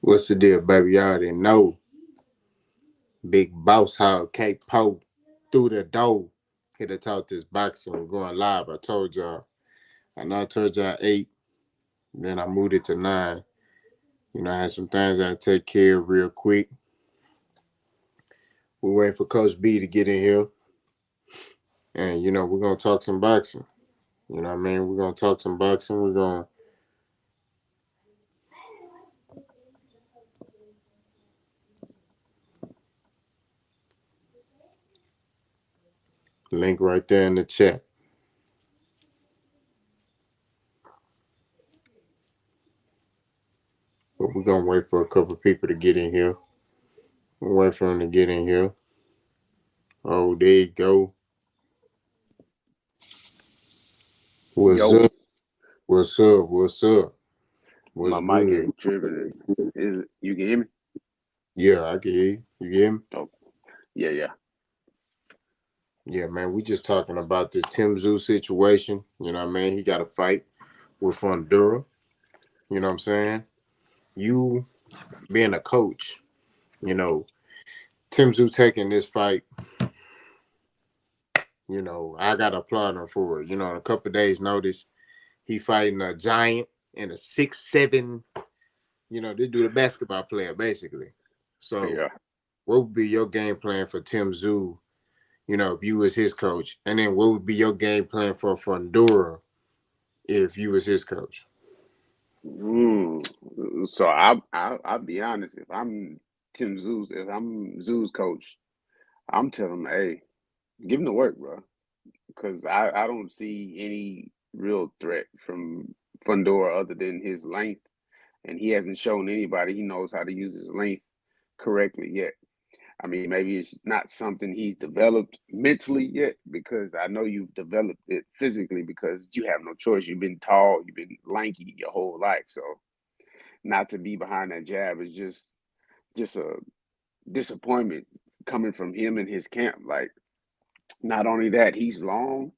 What's the deal, baby? Y'all already know. Big boss hog, K Po through the door. Here to talk this boxing. We're going live. I told y'all. I know I told y'all 8. Then I moved it to 9. I had some things I had to take care of real quick. We're waiting for Coach B to get in here. And, we're going to talk some boxing. You know what I mean? We're going to talk some boxing. We're going to link right there in the chat. But we're going to wait for a couple people to get in here. We'll wait for them to get in here. Oh, there you go. What's Yo, up? What's up? What's up? my What's mic good? ain't tripping. Is you can hear me? Yeah, I can hear you. You get me? Oh, yeah. Yeah, man. We just talking about this Tszyu situation. You know what I mean? He got a fight with Fundura. You know what I'm saying? You being a coach, you know, Tszyu taking this fight, I got to applaud him for it. In a couple of days' notice, he fighting a giant and a 6'7", they do the basketball player, basically. So Yeah. what would be your game plan for Tszyu, if you was his coach? And then what would be your game plan for Fundura if you was his coach? Mm. So I'll be honest. If I'm Zoo's coach, I'm telling him, hey, give him the work, bro. Because I don't see any real threat from Fundora other than his length, and he hasn't shown anybody he knows how to use his length correctly yet. I mean, maybe it's not something he's developed mentally yet, because I know you've developed it physically because you have no choice. You've been tall, you've been lanky your whole life. So not to be behind that jab is just a disappointment coming from him and his camp. Like, not only that, he's long,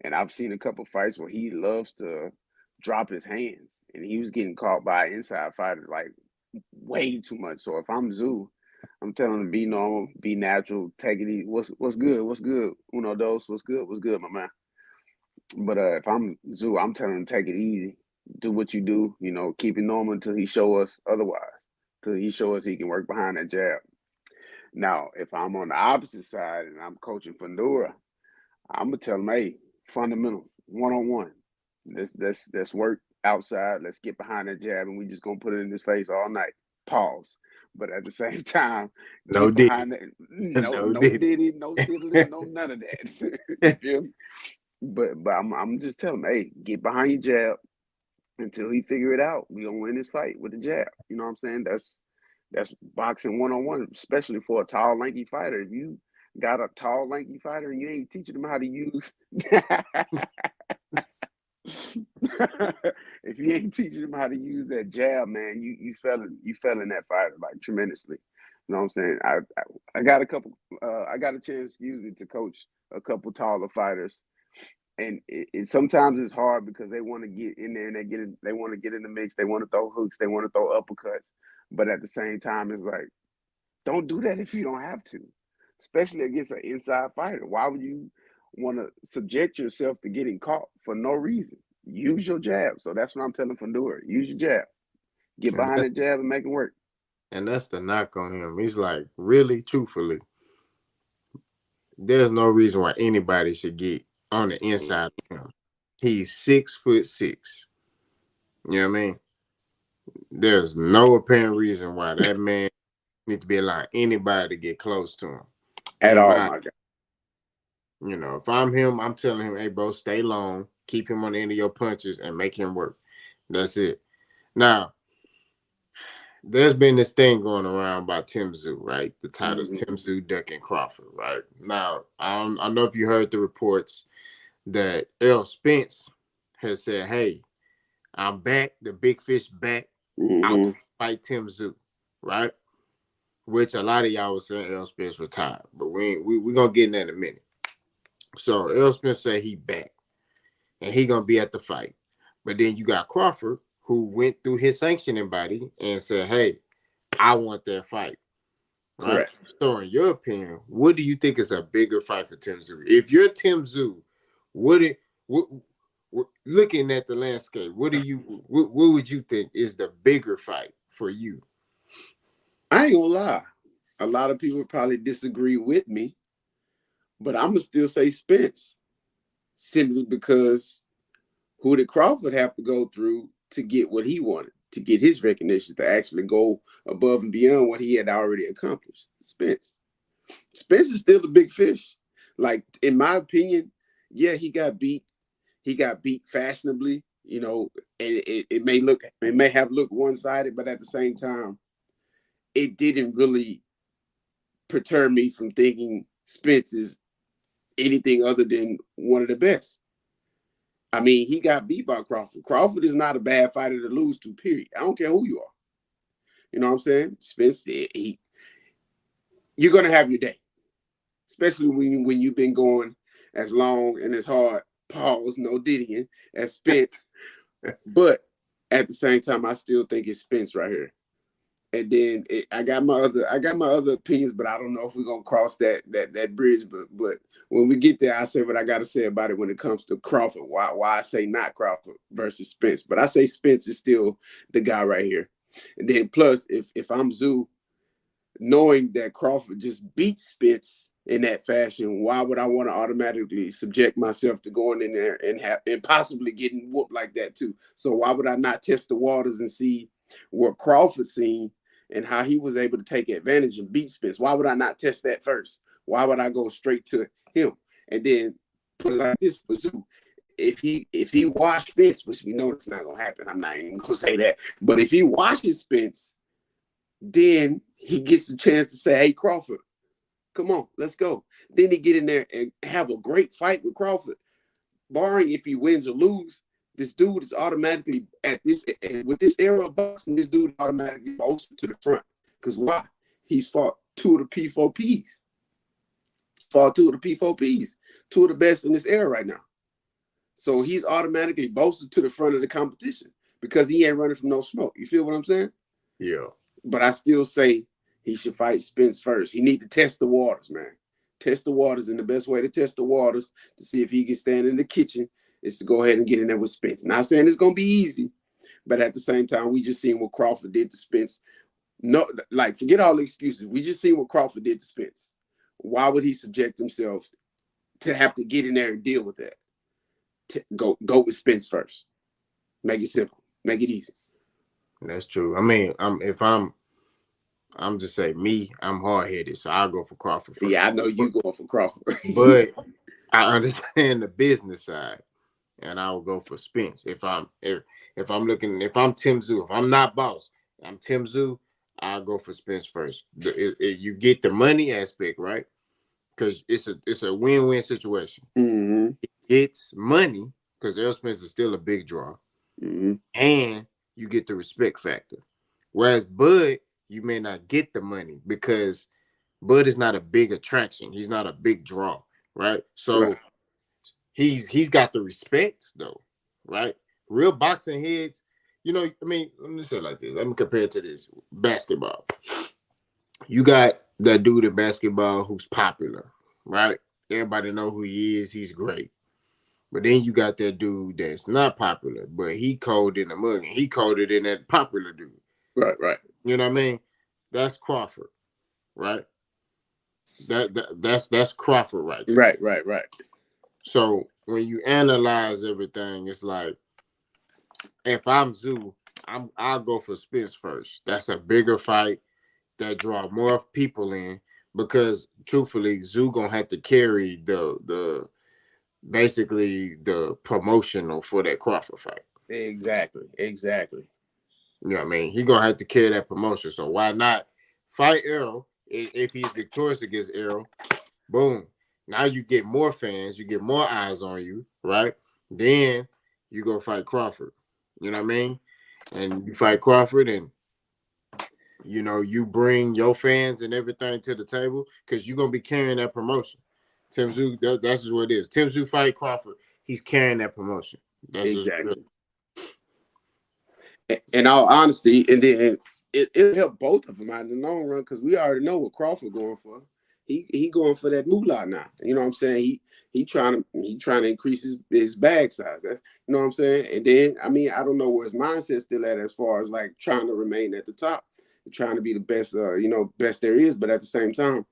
and I've seen a couple fights where he loves to drop his hands, and he was getting caught by an inside fighter like way too much. So if I'm Zoo, I'm telling him be normal, be natural, take it easy. What's good? What's good? Uno dos. What's good? What's good, my man? But if I'm Zoo, I'm telling him take it easy, do what you do. Keep it normal until he show us otherwise. Till he show us he can work behind that jab. Now, if I'm on the opposite side and I'm coaching Fundura, I'm gonna tell him, hey, fundamental, 1-on-1. Let's work outside. Let's get behind that jab, and we just gonna put it in his face all night. Pause. But at the same time, No get did behind that. no No did diddy, no diddly, no none of that. You feel me? But I'm just telling him, hey, get behind your jab until he figure it out. We gonna win this fight with the jab. You know what I'm saying? That's boxing 1-on-1, especially for a tall, lanky fighter. If you got a tall, lanky fighter and you ain't teaching them how to use if you ain't teaching them how to use that jab, man, you fell in that fighter like tremendously. You know what I'm saying? I got a couple. I got a chance, excuse me, to coach a couple taller fighters, and sometimes it's hard because they want to get in there and they want to get in the mix. They want to throw hooks. They want to throw uppercuts, but at the same time, it's like, don't do that if you don't have to, especially against an inside fighter. Why would you want to subject yourself to getting caught for no reason? Use your jab. So that's what I'm telling Fundura. Use your jab. Get and behind that, the jab and make it work. and that's the knock on him. He's like, really, truthfully, there's no reason why anybody should get on the inside of him. He's 6'6". You know what I mean? There's no apparent reason why that man needs to be allowing anybody to get close to him. At And all, by, my guy. if I'm him, I'm telling him, hey, bro, stay long, keep him on the end of your punches, and make him work. That's it. Now, there's been this thing going around about Tszyu, right? The title's Mm-hmm. Tszyu ducking Crawford, right? Now, I don't know if you heard the reports that Errol Spence has said, hey, I'm back, the big fish back. I want Mm-hmm. to fight Tszyu, right? Which a lot of y'all was saying Errol Spence retired, but we're going to get in that in a minute. So Errol Spence said he back, and he going to be at the fight. But then you got Crawford, who went through his sanctioning body and said, hey, I want that fight, right? Correct. So, in your opinion, what do you think is a bigger fight for Tim Tszyu? If you're Tim Tszyu, what it what, looking at the landscape, what would you think is the bigger fight for you? I ain't gonna lie. A lot of people probably disagree with me, but I'm gonna still say Spence simply because who did Crawford have to go through to get what he wanted, to get his recognition, to actually go above and beyond what he had already accomplished? Spence. Spence is still a big fish. Like, in my opinion, yeah, he got beat. He got beat fashionably, and it may have looked one-sided, but at the same time, it didn't really perter me from thinking Spence is anything other than one of the best. I mean, he got beat by Crawford. Crawford is not a bad fighter to lose to, period. I don't care who you are. You know what I'm saying? Spence, you're going to have your day, especially when you've been going as long and as hard, pause, no diddying, as Spence. But at the same time, I still think it's Spence right here. And then I got my other opinions, but I don't know if we're gonna cross that bridge. But when we get there, I say what I got to say about it when it comes to Crawford. Why I say not Crawford versus Spence, but I say Spence is still the guy right here. And then plus, if I'm Tszyu, knowing that Crawford just beat Spence in that fashion, why would I want to automatically subject myself to going in there and possibly getting whooped like that too? So why would I not test the waters and see what Crawford seen and how he was able to take advantage and beat Spence? Why would I not test that first? Why would I go straight to him and then put it like this for Tszyu? If he washed Spence, which we know it's not gonna happen, I'm not even gonna say that, but if he washes Spence, then he gets a chance to say, "Hey, Crawford, come on, let's go." Then he get in there and have a great fight with Crawford. Barring if he wins or lose, this dude is automatically with this era of boxing, this dude automatically bolstered to the front. Because why? He's fought two of the P4Ps. Two of the best in this era right now. So he's automatically bolstered to the front of the competition because he ain't running from no smoke. You feel what I'm saying? Yeah. But I still say he should fight Spence first. He need to test the waters, man. Test the waters, and the best way to test the waters to see if he can stand in the kitchen is to go ahead and get in there with Spence. Not saying it's gonna be easy, but at the same time, we just seen what Crawford did to Spence. No, like, forget all the excuses. We just seen what Crawford did to Spence. Why would he subject himself to have to get in there and deal with that? Go with Spence first. Make it simple. Make it easy. That's true. I mean, I'm just saying me, I'm hard headed, so I'll go for Crawford first. Yeah, I know you going for Crawford. But I understand the business side, and I will go for Spence. If I'm Tim Tszyu, if I'm not boss, I'm Tim Tszyu, I'll go for Spence first. You get the money aspect, right? Because it's a win-win situation. Mm-hmm. It's money because Errol Spence is still a big draw, and you get the respect factor. Whereas Bud, you may not get the money because Bud is not a big attraction. He's not a big draw, right? So Right. he's got the respect though, right? Real boxing heads, I mean, let me say it like this. Let me compare it to this basketball. You got that dude in basketball who's popular, right? Everybody know who he is. He's great. But then you got that dude that's not popular, but he cold in the mug and he coded in that popular dude. Right. You know what I mean? That's Crawford, right? That's Crawford right there. Right. So when you analyze everything, it's like if I'm Tszyu, I'll go for Spence first. That's a bigger fight that draw more people in because truthfully, Tszyu gonna have to carry the basically the promotional for that Crawford fight. Exactly. You know what I mean? He gonna have to carry that promotion. So why not fight Errol if he's victorious against Errol? Boom. Now you get more fans, you get more eyes on you, right? Then you go fight Crawford. You know what I mean? And you fight Crawford and you bring your fans and everything to the table because you're gonna be carrying that promotion. Tim Tszyu, that's just what it is. Tim Tszyu fight Crawford, he's carrying that promotion. That's just Exactly. In all honesty, and then it'll help both of them out in the long run because we already know what Crawford going for. He going for that moolah now. You know what I'm saying? He trying to increase his bag size. That's, you know what I'm saying? And then I mean I don't know where his mindset's still at as far as like trying to remain at the top, trying to be the best best there is. But at the same time,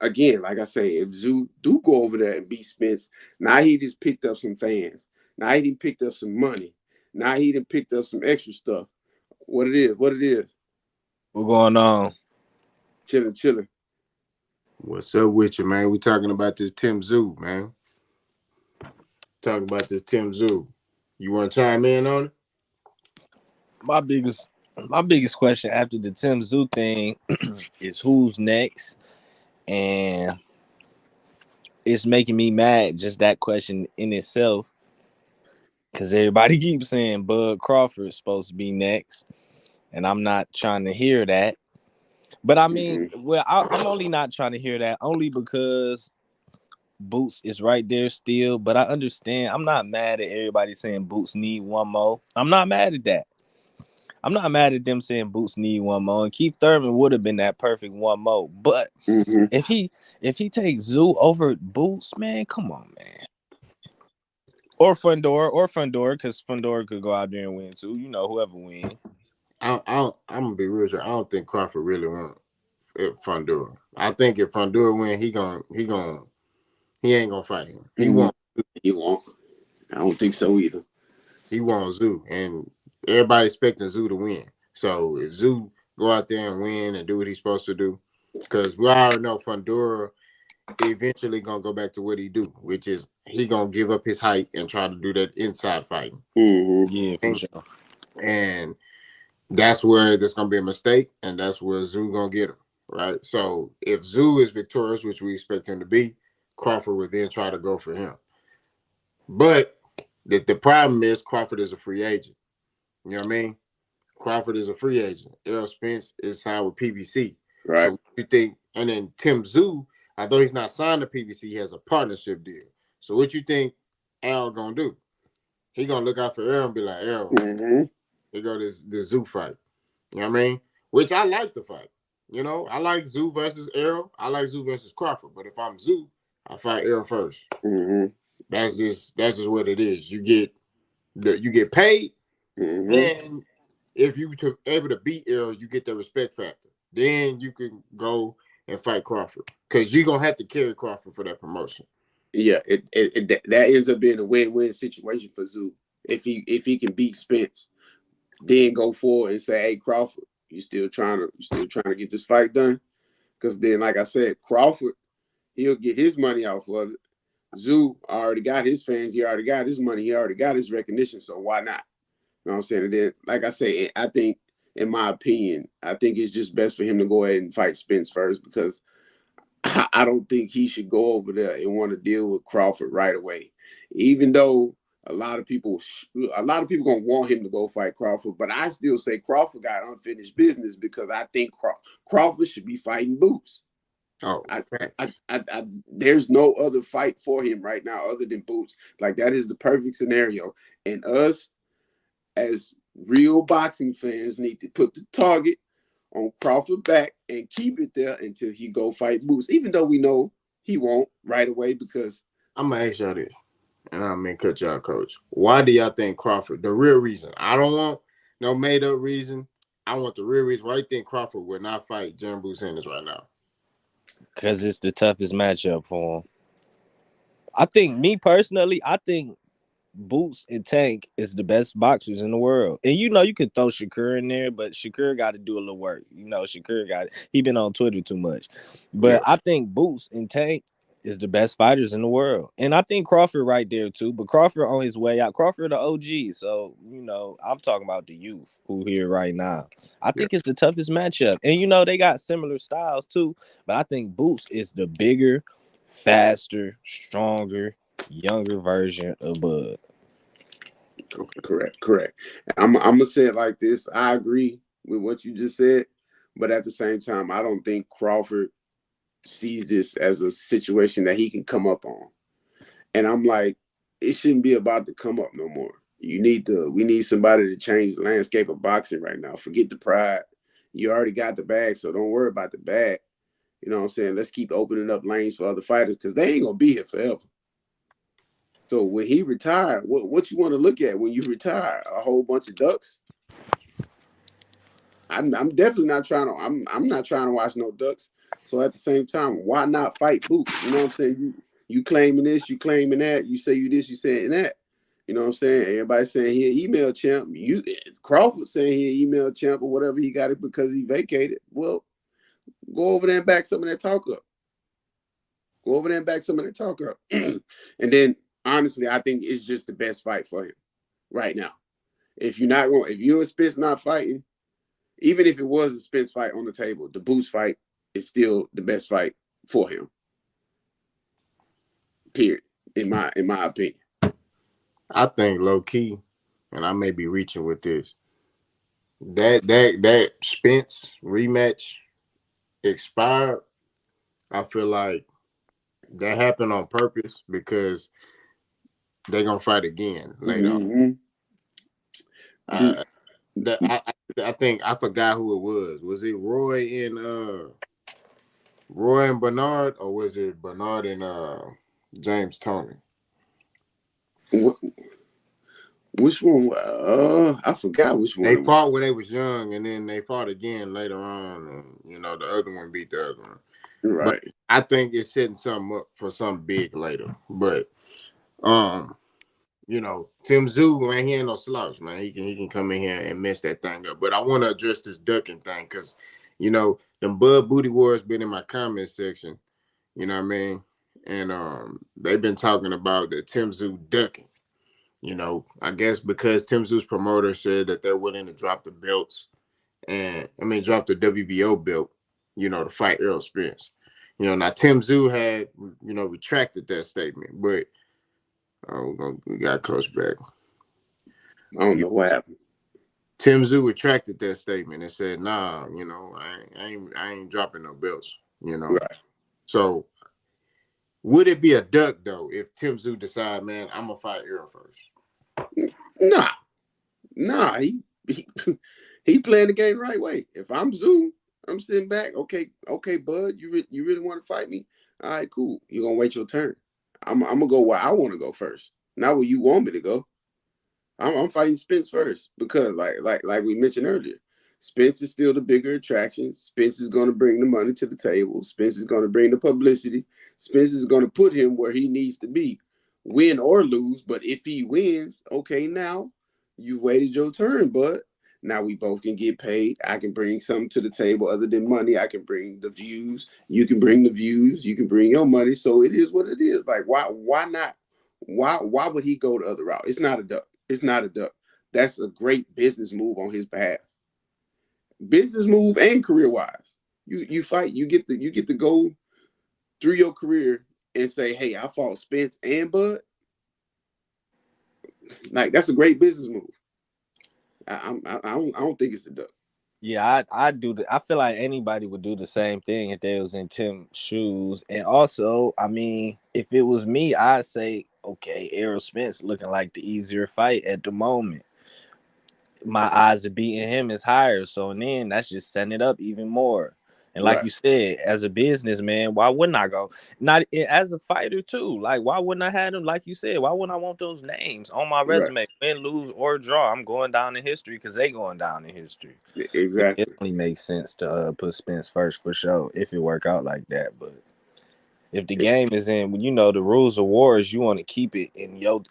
again, like I say, if Zoo do go over there and beat Spence, now he just picked up some fans. Now he done picked up some money. Now he done picked up some extra stuff. What it is. What's going on? Chilling. What's up with you, man? We talking about this Tszyu, man. Talking about this Tszyu. You want to chime in on it? My biggest my biggest question after the Tszyu thing is who's next, and it's making me mad just that question in itself because everybody keeps saying Bud Crawford's supposed to be next, and I'm not trying to hear that. But I mean, I'm only not trying to hear that only because Boots is right there still. But I understand. I'm not mad at everybody saying Boots need one more. I'm not mad at that. I'm not mad at them saying Boots need one more. And Keith Thurman would have been that perfect one more. But if he takes Zoo over Boots, man, come on, man. Or Fundora, because Fundora could go out there and win too. You know, whoever wins. I'm gonna be real. I don't think Crawford really want Fundora. I think if Fundora win, he ain't gonna fight him. He won't. I don't think so either. He wants Zoo, and everybody expecting Zoo to win. So if Zoo go out there and win and do what he's supposed to do, because we already know Fundora eventually gonna go back to what he do, which is he gonna give up his height and try to do that inside fighting. Yeah, for sure. And that's where there's gonna be a mistake, and that's where Zoo gonna get him. Right. So if Zoo is victorious, which we expect him to be, Crawford would then try to go for him. But the problem is Crawford is a free agent. You know what I mean? Crawford is a free agent. Errol Spence is signed with PBC. Right. So you think, and then Tszyu, although he's not signed to PBC, he has a partnership deal. So what you think Errol gonna do? He gonna look out for Errol and be like, Errol, here go this Zoo fight. You know what I mean? Which I like the fight. You know, I like Zoo versus Errol. I like Zoo versus Crawford. But if I'm Zoo, I fight Errol first. That's just what it is. You get paid, and if you able to beat Errol, you get the respect factor. Then you can go and fight Crawford because you're gonna have to carry Crawford for that promotion. Yeah, that ends up being a win-win situation for Zoo if he can beat Spence, then go forward and say, "Hey, Crawford, you still trying to get this fight done?" Because then, like I said, Crawford, he'll get his money off of it. Zoo already got his fans. He already got his money. He already got his recognition. So why not? You know what I'm saying? And then, like I say, I think, in my opinion, I think it's just best for him to go ahead and fight Spence first because I don't think he should go over there and want to deal with Crawford right away. Even though a lot of people gonna want him to go fight Crawford, but I still say Crawford got unfinished business because I think Crawford should be fighting Boots. Oh, there's no other fight for him right now other than Boots. Like that is the perfect scenario, and us as real boxing fans need to put the target on Crawford back and keep it there until he go fight Boots, even though we know he won't right away because I'm gonna ask y'all this, and I mean cut y'all, coach. Why do y'all think Crawford? The real reason. I don't want no made up reason. I want the real reason. Why do you think Crawford would not fight Jeremy Boots Ennis right now? Because it's the toughest matchup for him. I think, me personally, I think Boots and Tank is the best boxers in the world. And you know, you could throw Shakur in there, but Shakur got to do a little work. You know, he been on Twitter too much. But I think Boots and Tank is the best fighters in the world. And I think Crawford right there too. But Crawford on his way out. Crawford the OG. So, you know, I'm talking about the youth who here right now. I think it's the toughest matchup. And, you know, they got similar styles too. But I think Boots is the bigger, faster, stronger, younger version of Bud. Correct. I'm gonna say it like this. I agree with what you just said, but at the same time, I don't think Crawford sees this as a situation that he can come up on. And I'm like, it shouldn't be about to come up no more. We need somebody to change the landscape of boxing right now. Forget the pride. You already got the bag, so don't worry about the bag. You know what I'm saying? Let's keep opening up lanes for other fighters because they ain't gonna be here forever. So when he retired, what you want to look at when you retire? A whole bunch of ducks? I'm definitely not trying to. I'm not trying to watch no ducks. So at the same time, why not fight Boots? You know what I'm saying? You claiming this, you claiming that. You say you this, you saying that. You know what I'm saying? Everybody saying he an email champ. You Crawford saying he an email champ or whatever. He got it because he vacated. Well, go over there and back some of that talk up. Go over there and back some of that talk up. And then honestly, I think it's just the best fight for him right now. If you and Spence not fighting, even if it was a Spence fight on the table, the Boots fight is still the best fight for him. Period. In my opinion. I think low key, and I may be reaching with this. That Spence rematch expired. I feel like that happened on purpose because they're gonna fight again later on. Mm-hmm. I, I think I forgot who it was. Was it Roy and Bernard, or was it Bernard and James Tony? Which one? I forgot which one They it was. fought when they was young, and then they fought again later on, and the other one beat the other one. But Right. I think it's setting something up for something big later. But um, Tim Tszyu, man, he ain't no slouch, man. He can come in here and mess that thing up. But I want to address this ducking thing because them Bud Booty Wars been in my comment section. You know what I mean? And they've been talking about the Tim Tszyu ducking. I guess because Tim Tszyu's promoter said that they're willing to drop the belts drop the WBO belt, to fight Errol Spence. Now Tim Tszyu had, retracted that statement, but we got Coach back. I don't know what happened. Tim Tszyu retracted that statement and said, "Nah, I ain't dropping no belts." Right. So would it be a duck though if Tim Tszyu decide, man, I'm gonna fight Errol first? Nah. He playing the game the right way. If I'm Tszyu, I'm sitting back. Okay, bud, you really want to fight me? All right, cool. You're gonna wait your turn. I'm gonna go where I want to go first, not where you want me to go. I'm fighting Spence first because, like we mentioned earlier, Spence is still the bigger attraction. Spence is going to bring the money to the table. Spence is going to bring the publicity. Spence is going to put him where he needs to be, win or lose. But if he wins, okay, now you've waited your turn, bud. Now we both can get paid. I can bring something to the table other than money. I can bring the views. You can bring the views. You can bring your money. So it is what it is. Like why not? Why would he go the other route? It's not a duck. It's not a duck. That's a great business move on his behalf. Business move and career wise. You fight. You get to go through your career and say, hey, I fought Spence and Bud. Like that's a great business move. I don't think it's a duck. Yeah, I do. I feel like anybody would do the same thing if they was in Tim's shoes. And also, I mean, if it was me, I'd say, okay, Errol Spence looking like the easier fight at the moment. My odds of beating him is higher. So then that's just setting it up even more. And like Right. you said, as a businessman, why wouldn't I go? Not as a fighter too. Like, why wouldn't I have them? Like you said, why wouldn't I want those names on my Right. resume? Win, lose, or draw. I'm going down in history because they going down in history. It Exactly. only makes sense to put Spence first for sure if it work out like that. But if the game is in, the rules of war is you want to keep it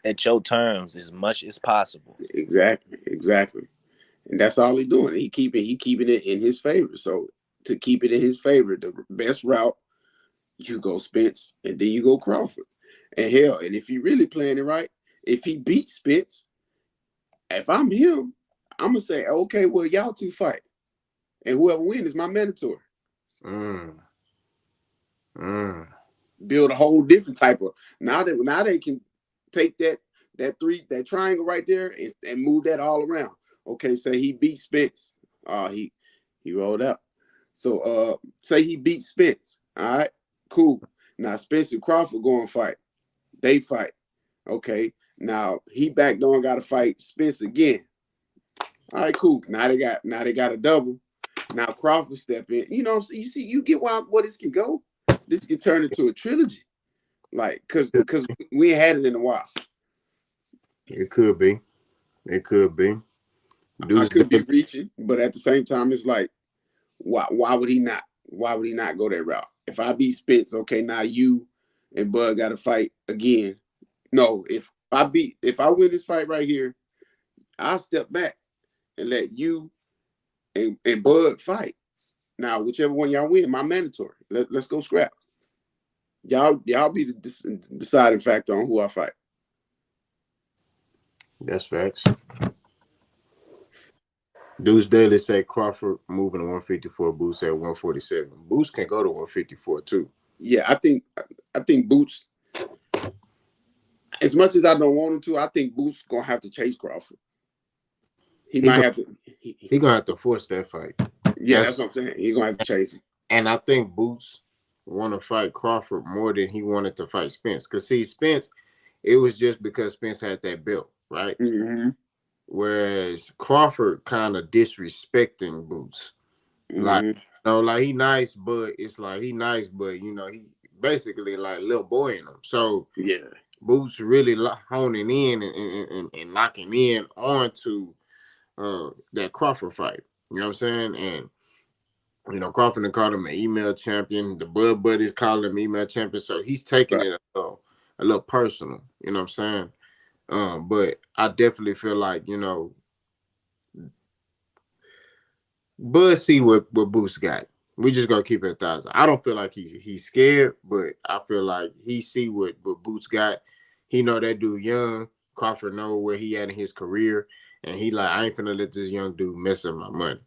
at your terms as much as possible. Exactly. And that's all he's doing. He keeping it in his favor. So to keep it in his favor, the best route, you go Spence and then you go Crawford. And hell, and if he really playing it right, if he beats Spence, if I'm him, I'm gonna say, okay, well, y'all two fight. And whoever wins is my mandatory. Mm. Mm. Build a whole different type of now they can take that triangle right there and move that all around. Okay, say he beat Spence. He rolled out. So say he beat Spence. All right, cool. Now Spence and Crawford go and fight. They fight. Okay. Now he back door and gotta fight Spence again. All right, cool. Now they got a double. Now Crawford step in. You know what I'm saying? You see, you get where this can go. This can turn into a trilogy. Like, cause we ain't had it in a while. It could be. It could be. I Dude's could be definitely. reaching, but at the same time, it's like, why would he not? Why would he not go that route? If I beat Spence, okay, now you and Bud got to fight again. No, if I win this fight right here, I'll step back and let you and Bud fight. Now, whichever one y'all win, my mandatory. Let's go scrap. Y'all be the deciding factor on who I fight. That's facts. Deuce Daily say Crawford moving to 154, Boots at 147. Boots can go to 154 too. Yeah, I think Boots. As much as I don't want him to, I think Boots gonna have to chase Crawford. He He might gonna have to. he gonna have to force that fight. Yeah, that's what I'm saying. He gonna have to chase him. And I think Boots want to fight Crawford more than he wanted to fight Spence. Cause see, Spence, it was just because Spence had that belt, right? Mm-hmm. Whereas Crawford kind of disrespecting Boots. Like, Mm-hmm. like he nice, but it's like he nice, but he basically like little boy in him. So Yeah. Boots really honing in and locking in onto that Crawford fight. You know what I'm saying? And Crawford called him an email champion. The Bud Buddies call him email champion. So he's taking Right. it a little personal. You know what I'm saying? But I definitely feel like Bud see what Boots got. We just gonna keep it 1,000. I don't feel like he's scared, but I feel like he see what Boots got. He know that dude young. Crawford know where he at in his career, and he like, I ain't finna let this young dude mess up my money.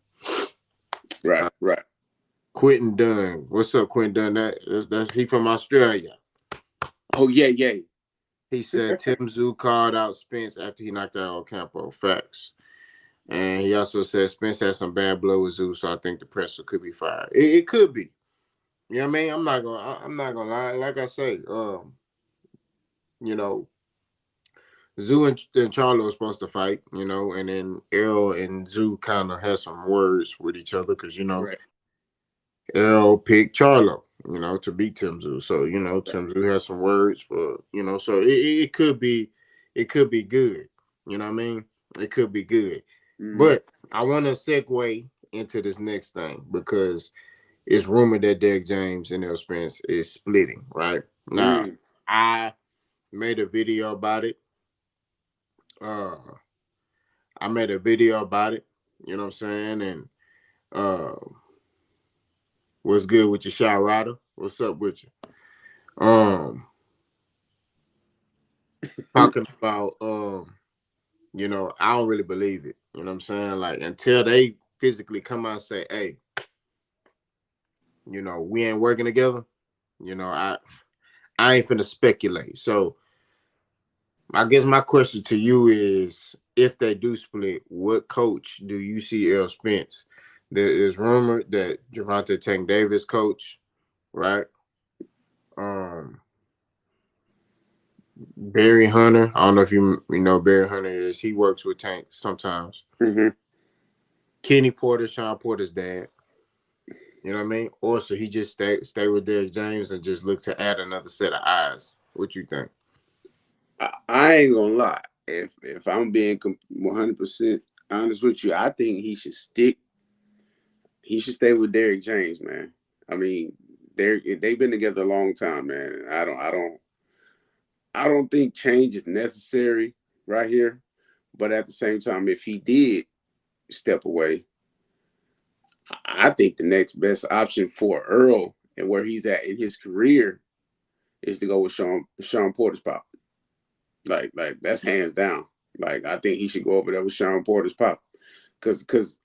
Right. Right. Quentin Dunn, what's up, Quentin Dunn? That's he from Australia. Oh yeah, yeah. He said Tszyu called out Spence after he knocked out Ocampo. Facts. And he also said Spence had some bad blood with Tszyu, so I think the presser could be fired. It could be. You know what I mean? I'm not gonna lie. Like I say, you know, Tszyu and Charlo were supposed to fight, and then Errol and Tszyu kind of had some words with each other because Right. Errol picked Charlo, to beat Tszyu. So Right. Tszyu has some words for so it could be good. You know what I mean? It could be good, Mm-hmm. but I want to segue into this next thing because it's rumored that Derek James and Errol Spence is splitting. Right now, Mm. I made a video about it. Uh, I made a video about it. You know what I'm saying? And uh, what's good with your shot rider? What's up with you? Um, Talking about I don't really believe it. You know what I'm saying? Like until they physically come out and say, hey, we ain't working together, I ain't finna speculate. So I guess my question to you is if they do split, what coach do you see Errol Spence? There is rumored that Gervonta Tank Davis coach, right? Um Barry Hunter. I don't know if you know Barry Hunter is. He works with Tank sometimes. Mm-hmm. Kenny Porter, Sean Porter's dad. You know what I mean? Or so he just stay with Derek James and just look to add another set of eyes. What you think? I ain't gonna lie. If I'm being 100% honest with you, I think he should stick. He should stay with Derek James, man. I mean, they've been together a long time, man. I don't think change is necessary right here. But at the same time, if he did step away, I think the next best option for Earl and where he's at in his career is to go with Sean Porter's pop. Like that's hands down. Like I think he should go over there with Sean Porter's pop. Cause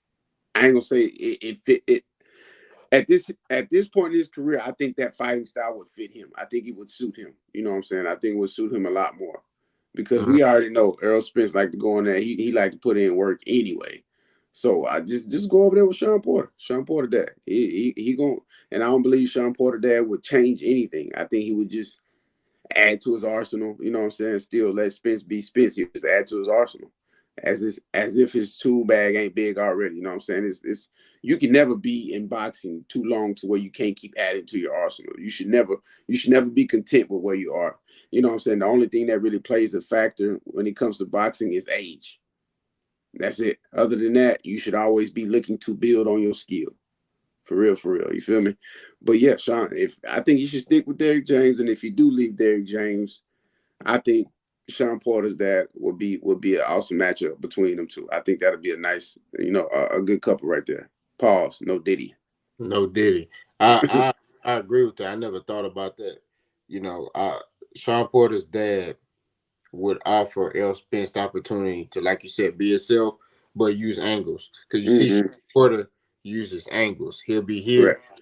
I ain't gonna say it fit it at this point in his career, I think that fighting style would fit him. I think it would suit him. You know what I'm saying? I think it would suit him a lot more. Because Mhm. we already know Errol Spence like to go in there. He like to put in work anyway. So I just go over there with Sean Porter. Sean Porter dad. He going and I don't believe Sean Porter dad would change anything. I think he would just add to his arsenal. You know what I'm saying? Still let Spence be Spence. He just add to his arsenal. as if his tool bag ain't big already. You know what I'm saying? It's you can never be in boxing too long to where you can't keep adding to your arsenal. You should never be content with where you are. You know what I'm saying? The only thing that really plays a factor when it comes to boxing is age. That's it. Other than that, you should always be looking to build on your skill. For real, for real. You feel me? But yeah, Sean, if I think you should stick with Derrick James, and if you do leave Derrick James, I think Sean Porter's dad would be an awesome matchup between them two. I think that'd be a nice, a good couple right there. Pause. No Diddy. No Diddy. I agree with that. I never thought about that. You know, Sean Porter's dad would offer L. Spence the opportunity to, like you said, be himself, but use angles. Because you see, Sean Mm-hmm. Porter uses angles. He'll be here, Correct.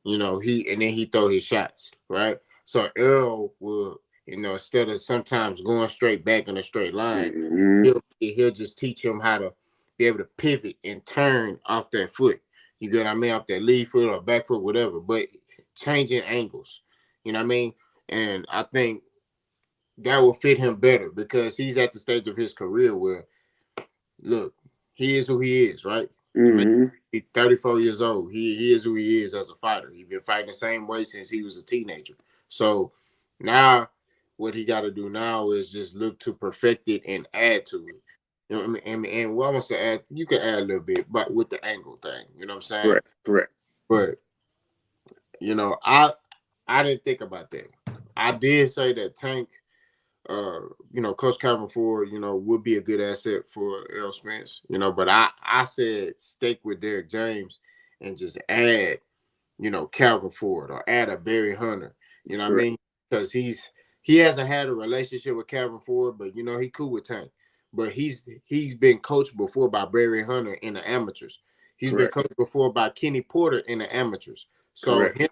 and then he throw his shots, right? So Earl will, instead of sometimes going straight back in a straight line, Mm-hmm. he'll just teach him how to be able to pivot and turn off that foot. You get what I mean? Off that lead foot or back foot, whatever. But changing angles. You know what I mean? And I think that will fit him better because he's at the stage of his career where, look, he is who he is, right? The man, Mm-hmm. he's 34 years old. He is who he is as a fighter. He's been fighting the same way since he was a teenager. So now what he got to do now is just look to perfect it and add to it. You know what I mean? And what I want to add, you can add a little bit, but with the angle thing, you know what I'm saying? Correct. Correct. But I didn't think about that. I did say that Tank, Coach Calvin Ford, would be a good asset for Errol Spence, but I said stick with Derrick James and just add, Calvin Ford or add a Barry Hunter, you know what I Correct. mean? Because he hasn't had a relationship with Calvin Ford, but he cool with Tank. But he's been coached before by Barry Hunter in the amateurs. He's been Correct. coached before by Kenny Porter in the amateurs. So Correct.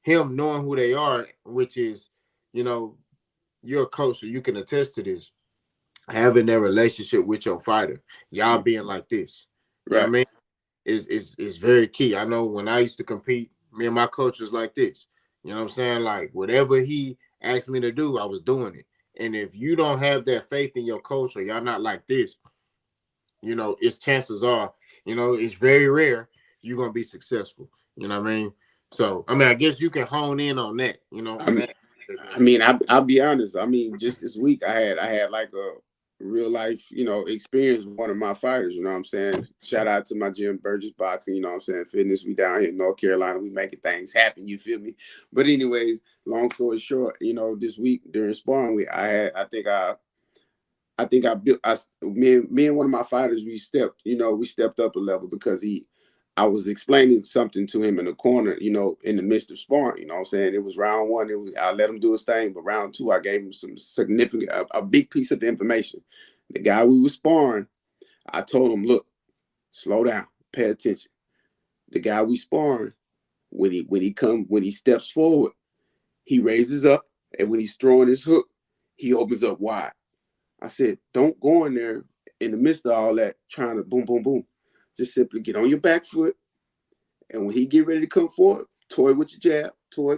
him knowing who they are, which is, you know, you're a coach, so you can attest to this. Having that relationship with your fighter, y'all being like this, you know what Right. I mean, is very key. I know when I used to compete, me and my coach was like this. You know what I'm saying? Like whatever he asked me to do, I was doing it. And if you don't have that faith in your coach or y'all not like this, its chances are, it's very rare you're gonna be successful. You know what I mean? So I mean, I guess you can hone in on that, on I'm, that. I'll be honest. I mean, just this week I had like a real life, experience with one of my fighters. You know what I'm saying? Shout out to my gym, Burgess Boxing. You know what I'm saying? Fitness. We down here in North Carolina. We making things happen. You feel me? But anyways, long story short, this week during sparring week, I built me and one of my fighters, we stepped up a level because I was explaining something to him in the corner, in the midst of sparring. You know what I'm saying? It was round one, I let him do his thing, but round two I gave him some significant a big piece of information. The guy we were sparring, I told him, look, slow down, pay attention. The guy we sparring, when he steps forward, he raises up, and when he's throwing his hook, he opens up wide. I said, don't go in there in the midst of all that trying to boom, boom, boom. Just simply get on your back foot, and when he get ready to come forward, toy with your jab.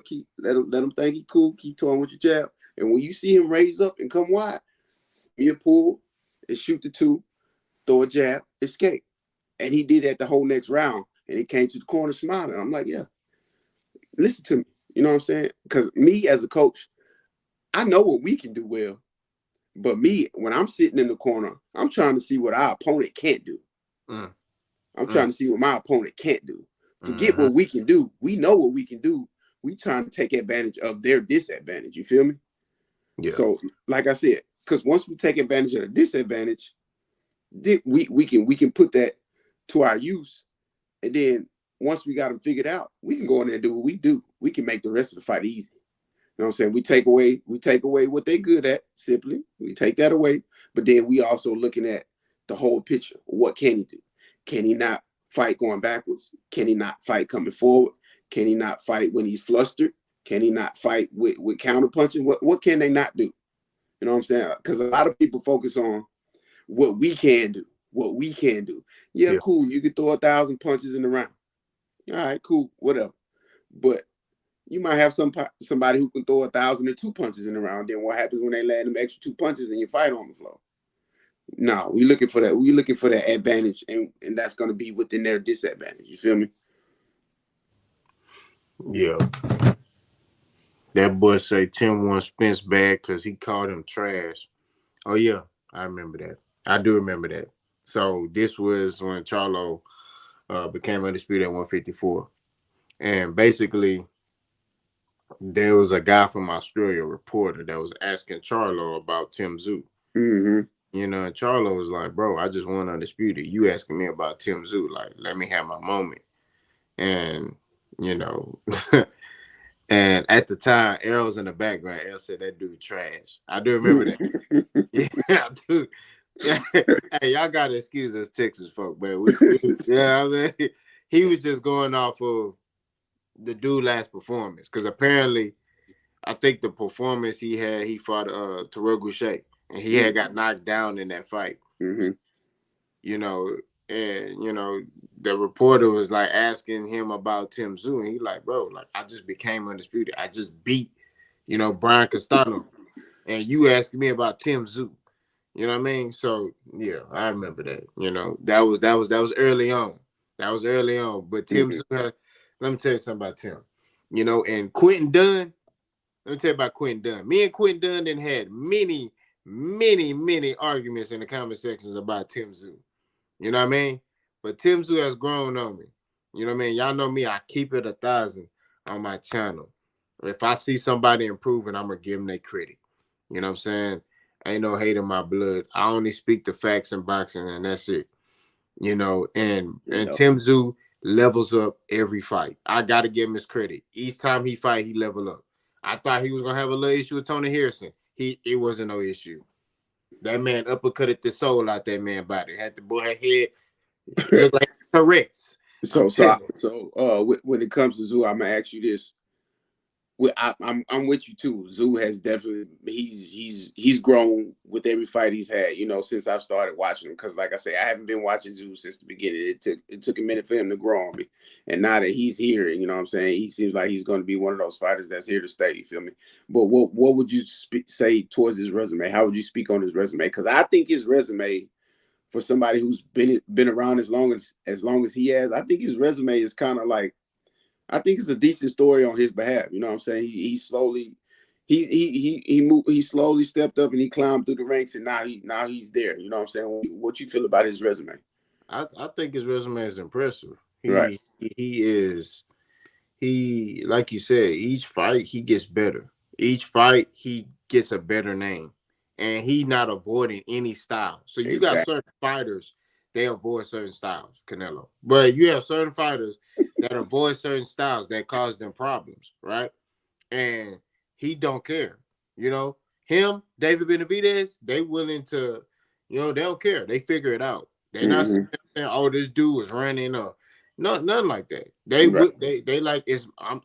Keep let him think he cool. Keep toying with your jab. And when you see him raise up and come wide, give me a pull and shoot the two, throw a jab, escape. And he did that the whole next round. And he came to the corner smiling. I'm like, yeah, listen to me. You know what I'm saying? Because me as a coach, I know what we can do well. But me, when I'm sitting in the corner, I'm trying to see what our opponent can't do. Mm, I'm mm, trying to see what my opponent can't do. Forget mm-hmm. what we can do. We know what we can do. We trying to take advantage of their disadvantage. You feel me? Yeah. So, like I said, because once we take advantage of the disadvantage, then we can put that to our use. And then once we got them figured out, we can go in there and do what we do. We can make the rest of the fight easy. You know what I'm saying? We take away what they're good at, simply. We take that away. But then we also looking at the whole picture. What can he do? Can he not fight going backwards? Can he not fight coming forward? Can he not fight when he's flustered? Can he not fight with counter punching? What can they not do? You know what I'm saying? Because a lot of people focus on what we can do. What we can do. Yeah, Yeah. cool. You can throw 1,000 punches in the round. All right, cool, whatever. But you might have somebody who can throw 1,002 punches in the round. Then what happens when they land them extra two punches and you fight on the floor? No, we looking for that. We looking for that advantage, and that's going to be within their disadvantage. You feel me? Yeah. That boy say Tim wants Spence bad because he called him trash. Oh yeah, I remember that. I do remember that. So this was when Charlo became undisputed at 154, and basically there was a guy from Australia, a reporter, that was asking Charlo about Tim Tszyu. Mm-hmm. You know, and Charlo was like, "Bro, I just won undisputed. You asking me about Tim Tszyu? Like, let me have my moment." And you know, and at the time, Errol's in the background. Errol said that dude trash. I do remember that. Yeah, I do. Yeah, hey, y'all gotta excuse us Texas folk, but yeah, I mean, he was just going off of the dude last performance because apparently, I think the performance he fought Terrell Goucher, and he had got knocked down in that fight. Mm-hmm. You know, and the reporter was like asking him about Tim Tszyu, and he like, bro, like I just became undisputed. I just beat, Brian Castano, and you asking me about Tim Tszyu. You know what I mean? So yeah, I remember that. That was early on. That was early on. But Tim Tszyu had, let me tell you something about Tim. And Quentin Dunn. Let me tell you about Quentin Dunn. Me and Quentin Dunn then had many, many, many arguments in the comment sections about Tim Tszyu. You know what I mean? But Tim Tszyu has grown on me. You know what I mean? Y'all know me. I keep it 1,000 on my channel. If I see somebody improving, I'm going to give them their credit. You know what I'm saying? Ain't no hate in my blood. I only speak the facts in boxing, and that's it. And Tim Tszyu levels up every fight. I got to give him his credit. Each time he fight, he level up. I thought he was going to have a little issue with Tony Harrison. It wasn't no issue. That man uppercutted the soul out that man body. Had the boy head look like Tourette's. So when it comes to Tszyu, I'm gonna ask you this. I'm with you too. Tszyu has definitely he's grown with every fight he's had. Since I've started watching him. Because like I say, I haven't been watching Tszyu since the beginning. It took a minute for him to grow on me, and now that he's here, what I'm saying, he seems like he's going to be one of those fighters that's here to stay. You feel me? But what would you say towards his resume? How would you speak on his resume? Because I think his resume, for somebody who's been around as long as he has, I think his resume is kind of like, I think it's a decent story on his behalf. You know what I'm saying? He slowly he slowly stepped up and he climbed through the ranks, and now he's there. You know what I'm saying? What you feel about his resume? I think his resume is impressive. Right. He like you said, each fight he gets better. Each fight he gets a better name, and he not avoiding any style. So you got Exactly. certain fighters, they avoid certain styles, Canelo, but you have certain fighters that avoid certain styles that cause them problems, right? And he don't care. Him, David Benavidez, they willing to, they don't care. They figure it out. They not saying, oh, this dude is running up. No, nothing like that. They Right. would they like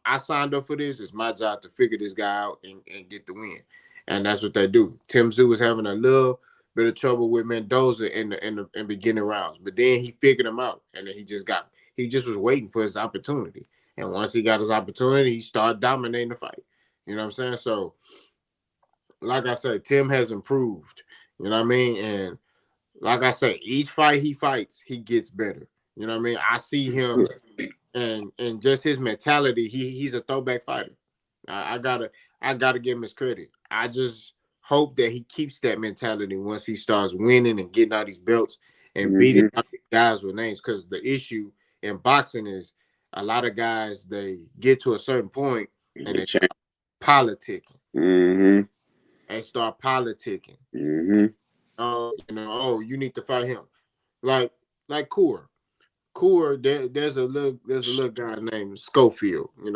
I signed up for this. It's my job to figure this guy out and get the win. And that's what they do. Tim Tszyu was having a little bit of trouble with Mendoza in the beginning rounds, but then he figured him out, and then he just was waiting for his opportunity. And once he got his opportunity, he started dominating the fight. You know what I'm saying? So, like I said, Tim has improved. You know what I mean? And like I said, each fight he fights, he gets better. You know what I mean? I see him and just his mentality. He's a throwback fighter. I gotta give him his credit. I just hope that he keeps that mentality once he starts winning and getting all these belts and beating out guys with names. Because the issue in boxing is a lot of guys, they get to a certain point and they start politicking. They start politicking. Oh, you need to fight him. Like Coor. There's a little guy named Schofield, and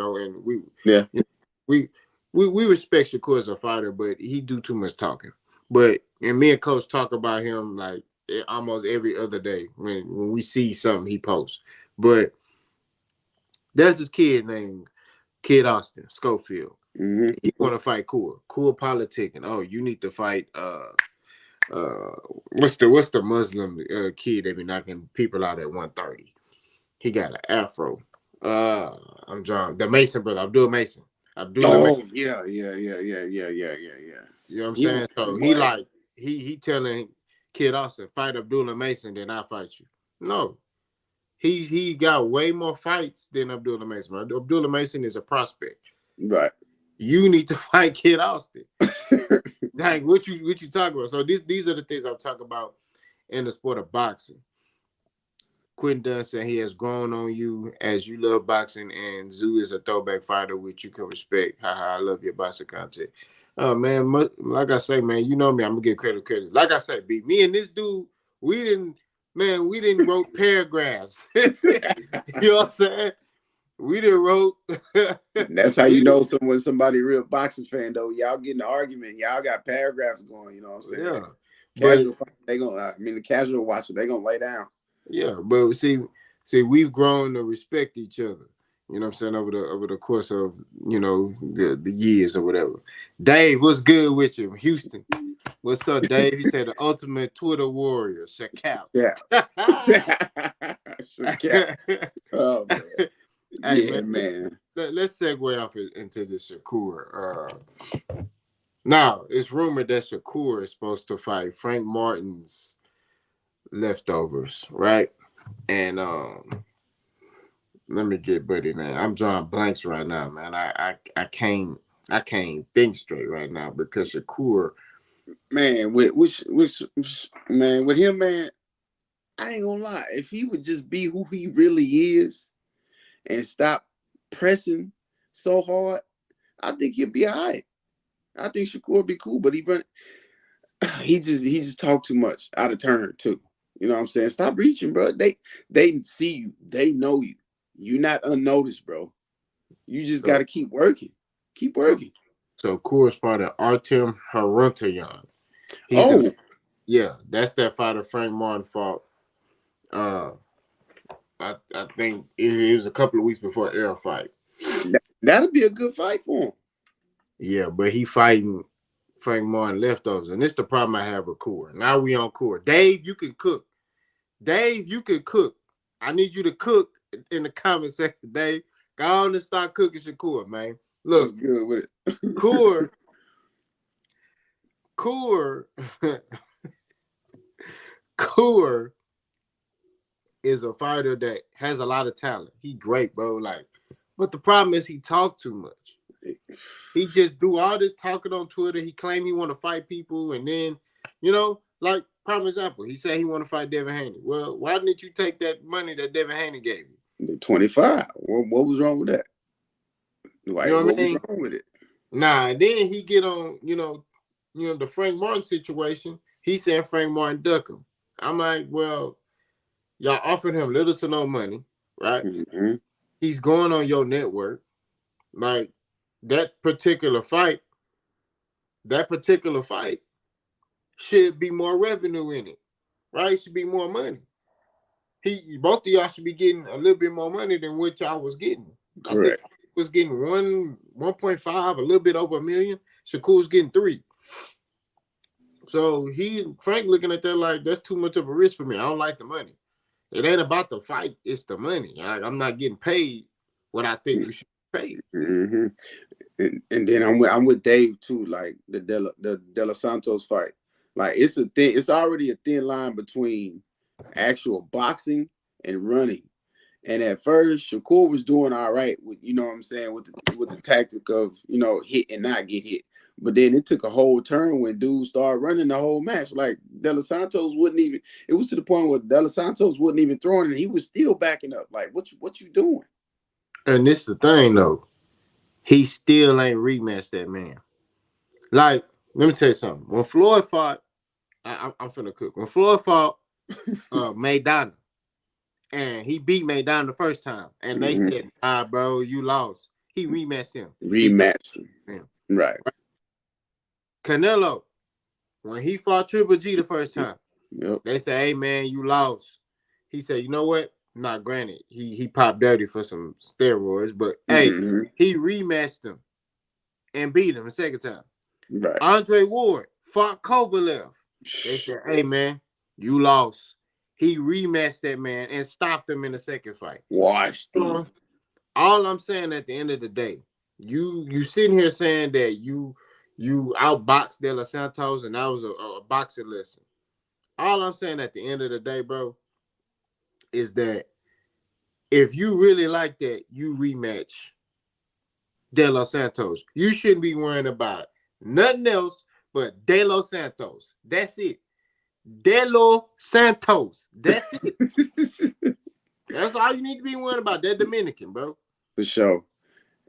we respect Shakur as a fighter, but he do too much talking. And me and Coach talk about him like almost every other day when we see something he posts. But there's this kid named Kid Austin Schofield. He want to fight Coor politicking. Oh, you need to fight what's the Muslim kid that be knocking people out at 130? He got an afro. I'm John, the Mason brother, Abdul Mason. Mason. Yeah. You know what I'm saying? So he telling Kid Austin, fight Abdullah Mason, then I fight you. No. He got way more fights than Abdullah Mason. Abdullah Mason is a prospect. Right. You need to fight Kid Austin. Like what you talking about? So these are the things I'm talking about in the sport of boxing. Quentin Dunn said he has grown on you as you love boxing, and Tszyu is a throwback fighter which you can respect. Haha, I love your boxing content. Oh man, like I say, man, you know me, I'm gonna get credit. Like I said, me and this dude, we didn't wrote paragraphs. You know what I'm saying? We didn't wrote. That's how you know somebody real boxing fan though. Y'all get in the argument, y'all got paragraphs going. You know what I'm saying? Yeah. Casual, the casual watcher, they gonna lay down. Yeah, but see, we've grown to respect each other. You know what I'm saying, over the course of, you know, the years or whatever. Dave, what's good with you? Houston. What's up, Dave? He said the ultimate Twitter warrior, Shaq. Yeah. Oh man. Hey, yeah, man. Let's segue off into the Shakur. Now, it's rumored that Shakur is supposed to fight Frank Martin's leftovers, right? And let me get Buddy now. I'm drawing blanks right now, man. I can't think straight right now because Shakur, man, with him, man, I ain't gonna lie. If he would just be who he really is and stop pressing so hard, I think he'll be all right. I think Shakur would be cool, but he just talk too much out of turn too. You know what I'm saying? Stop reaching, bro. They see you. They know you. You're not unnoticed, bro. You just got to keep working. Keep working. So Shakur's fighter Artem Harutyunyan. Yeah, that's that fighter Frank Martin fought. I think it was a couple of weeks before Errol fight. That'll be a good fight for him. Yeah, but he fighting Frank Martin leftovers, and this is the problem I have with Shakur. Now we on Shakur. Dave, you can cook. I need you to cook in the comment section, Dave. Go on and start cooking Shakur, man. Look, that's good with it. Shakur is a fighter that has a lot of talent. He great, bro. Like, but the problem is he talk too much. He just do all this talking on Twitter. He claim he want to fight people, and then, you know, like prime example, he said he want to fight Devin Haney. Well, why didn't you take that money that Devin Haney gave you? 25. What was wrong with that? Like, you know what was wrong with it? Nah, then he get on, you know, the Frank Martin situation. He said Frank Martin duck him. I'm like, well, y'all offered him little to no money, right? Mm-hmm. He's going on your network. Like, that particular fight should be more revenue in it, right? Should be more money. Both of y'all should be getting a little bit more money than what y'all was getting. Correct. I think he was getting 1.5, a little bit over $1 million. Shakur's getting 3. So Frank looking at that like, that's too much of a risk for me. I don't like the money. It ain't about the fight, it's the money. I'm not getting paid what I think we should pay. Mm-hmm. And then I'm with Dave too, like the De Los Santos fight. Like it's already a thin line between actual boxing and running. And at first, Shakur was doing all right with, you know what I'm saying, with the tactic of, you know, hit and not get hit. But then it took a whole turn when dudes started running the whole match. Like De Los Santos wouldn't even. It was to the point where De Los Santos wasn't even throwing, and he was still backing up. Like, what you doing? And this is the thing though. He still ain't rematched that man. Like, let me tell you something. When Floyd fought, I'm finna cook. When Floyd fought Maidana, and he beat Maidana the first time, and they said, bro, you lost. He rematched him. Rematched him. Right. Canelo, when he fought Triple G the first time, they said, hey, man, you lost. He said, you know what? Not granted, he popped dirty for some steroids, but hey, he rematched him and beat him the second time. Right. Andre Ward fought Kovalev. They said, hey, man, you lost. He rematched that man and stopped him in the second fight. Washed him. All I'm saying at the end of the day, you sitting here saying that you outboxed De Los Santos and that was a boxing lesson. All I'm saying at the end of the day, bro, is that if you really like that, you rematch De Los Santos. You shouldn't be worrying about nothing else but De Los Santos. That's it. De Los Santos. That's it. That's all you need to be worrying about. That Dominican, bro. For sure.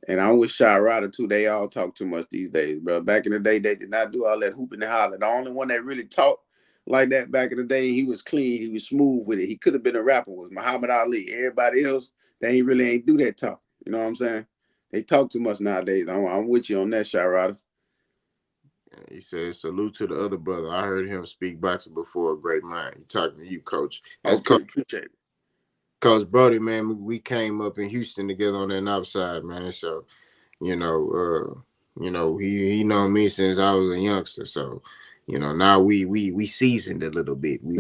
And I'm with Shy Ryder too. They all talk too much these days, bro. Back in the day, they did not do all that hooping and hollering. The only one that really talked like that back in the day, he was clean, he was smooth with it. He could have been a rapper, was Muhammad Ali. Everybody else, they really ain't do that talk. You know what I'm saying? They talk too much nowadays. I'm with you on that, Shy Ryder. He said, salute to the other brother. I heard him speak boxing before. A great mind. He talking to you, Coach. That's Okay, appreciate it. Coach Brody, man. We came up in Houston together on that north side, man. So, you know, he known me since I was a youngster. So, now we seasoned a little bit. We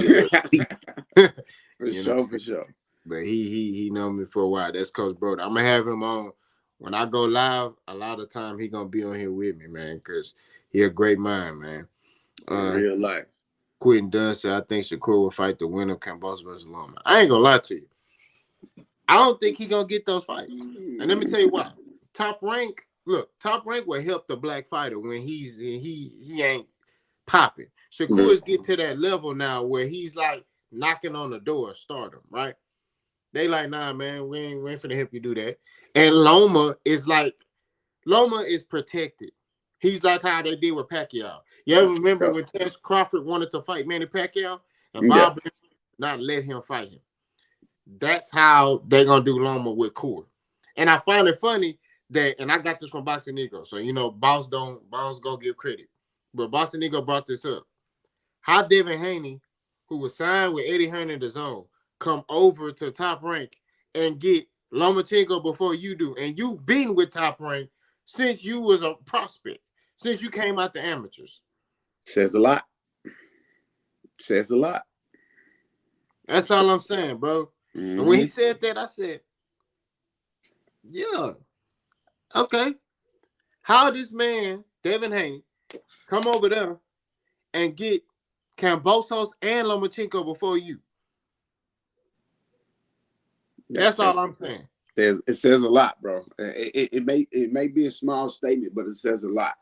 For sure, for sure. But he known me for a while. That's Coach Brody. I'm gonna have him on when I go live. A lot of time he gonna be on here with me, man, because he a great mind, man. In real life. Quentin Dunn said, I think Shakur will fight the winner of Cambosa versus Loma. I ain't gonna lie to you. I don't think he gonna get those fights. And let me tell you why. Top Rank will help the black fighter when he ain't popping. Shakur's get to that level now where he's like knocking on the door of stardom, right? They like, nah, man, we ain't finna help you do that. And Loma is protected. He's like how they did with Pacquiao. You ever remember when Crawford wanted to fight Manny Pacquiao and Bob not let him fight him? That's how they're gonna do Loma with Coor. And I find it funny that, and I got this from Boxing Ego, so Boss gonna give credit, but Boxing Ego brought this up. How Devin Haney, who was signed with Eddie Hearn in the zone, come over to Top Rank and get Lomachenko before you do, and you've been with Top Rank since you was a prospect, since you came out the amateurs. Says a lot. Says a lot. That's all I'm saying, bro. And when he said that, I said, yeah, okay. How this man, Devin Haney, come over there and get Kambosos and Lomachenko before you? That's all I'm saying. It says a lot, bro. It may be a small statement, but it says a lot.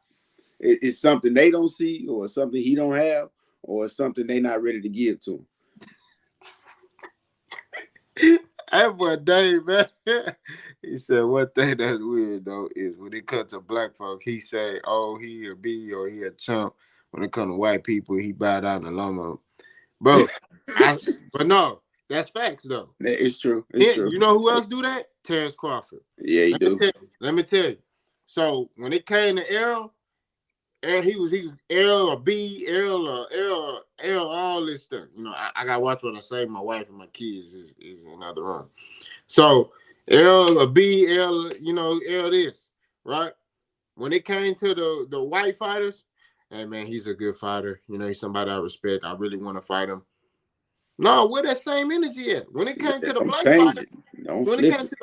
It's something they don't see, or something he don't have, or something they not ready to give to him. That boy Dave, man. He said one thing that's weird though is when it comes to black folk, he say, oh, he a B or he a chump. When it comes to white people, he bow down to Loma. Bro, but no, that's facts though. It's true. It's true. You know who else do that? Terrence Crawford. Yeah, he do. Let me tell you. So when it came to Errol, he was Errol or B, Errol or Errol, all this stuff. I gotta watch what I say. My wife and my kids is in another room. So Errol or B, Errol, Errol this, right? When it came to the white fighters, hey man, he's a good fighter. He's somebody I respect. I really want to fight him. No, where that same energy at? When it came to the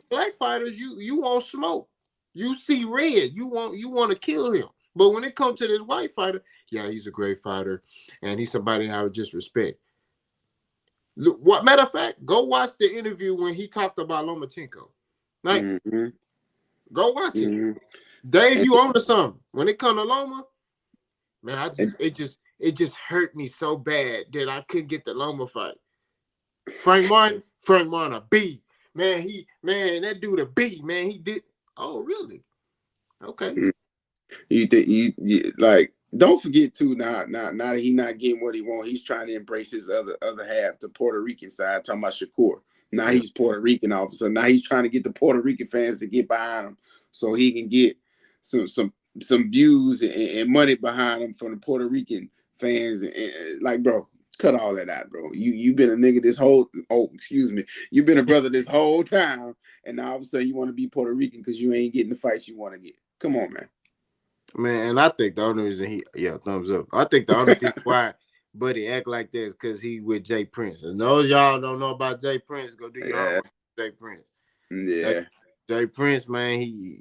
black fighters, you want smoke. You see red. You want to kill him. But when it comes to this white fighter, yeah, he's a great fighter, and he's somebody I would just respect. What matter of fact, go watch the interview when he talked about Lomachenko. Like, go watch it. Dave, you on to something. When it comes to Loma, man, it just hurt me so bad that I couldn't get the Loma fight. Frank Martin a B. Man, that dude a B, man. He did. Oh, really? Okay. You think you like? Don't forget too. Now that he not getting what he want, he's trying to embrace his other half, the Puerto Rican side. Talking about Shakur. Now he's Puerto Rican officer. Now he's trying to get the Puerto Rican fans to get behind him, so he can get some views and money behind him from the Puerto Rican fans. And like, bro, cut all that out, bro. You've been a nigga this whole. Oh, excuse me. You've been a brother this whole time, and now all of a sudden you want to be Puerto Rican because you ain't getting the fights you want to get. Come on, man. Man, and I think the only reason thumbs up. I think the only reason why Buddy act like this because he with Jay Prince. And those y'all don't know about Jay Prince, go do your homework. Jay Prince. Yeah. Jay Prince, man, he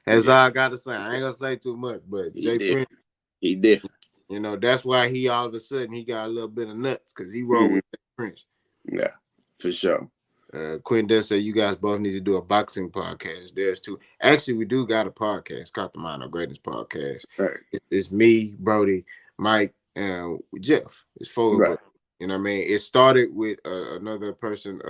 that's all I gotta say. I ain't gonna say too much, but Jay Prince. He different. You know, that's why he all of a sudden he got a little bit of nuts because he rolled Mm-hmm. with Prince. Yeah, for sure. Quentin does say you guys both need to do a boxing podcast. There's two. Actually, we do got a podcast called the Mind of Greatness podcast. Right. It's me, Brody, Mike, and Jeff. It's four of Right. us. You know what I mean? It started with another person,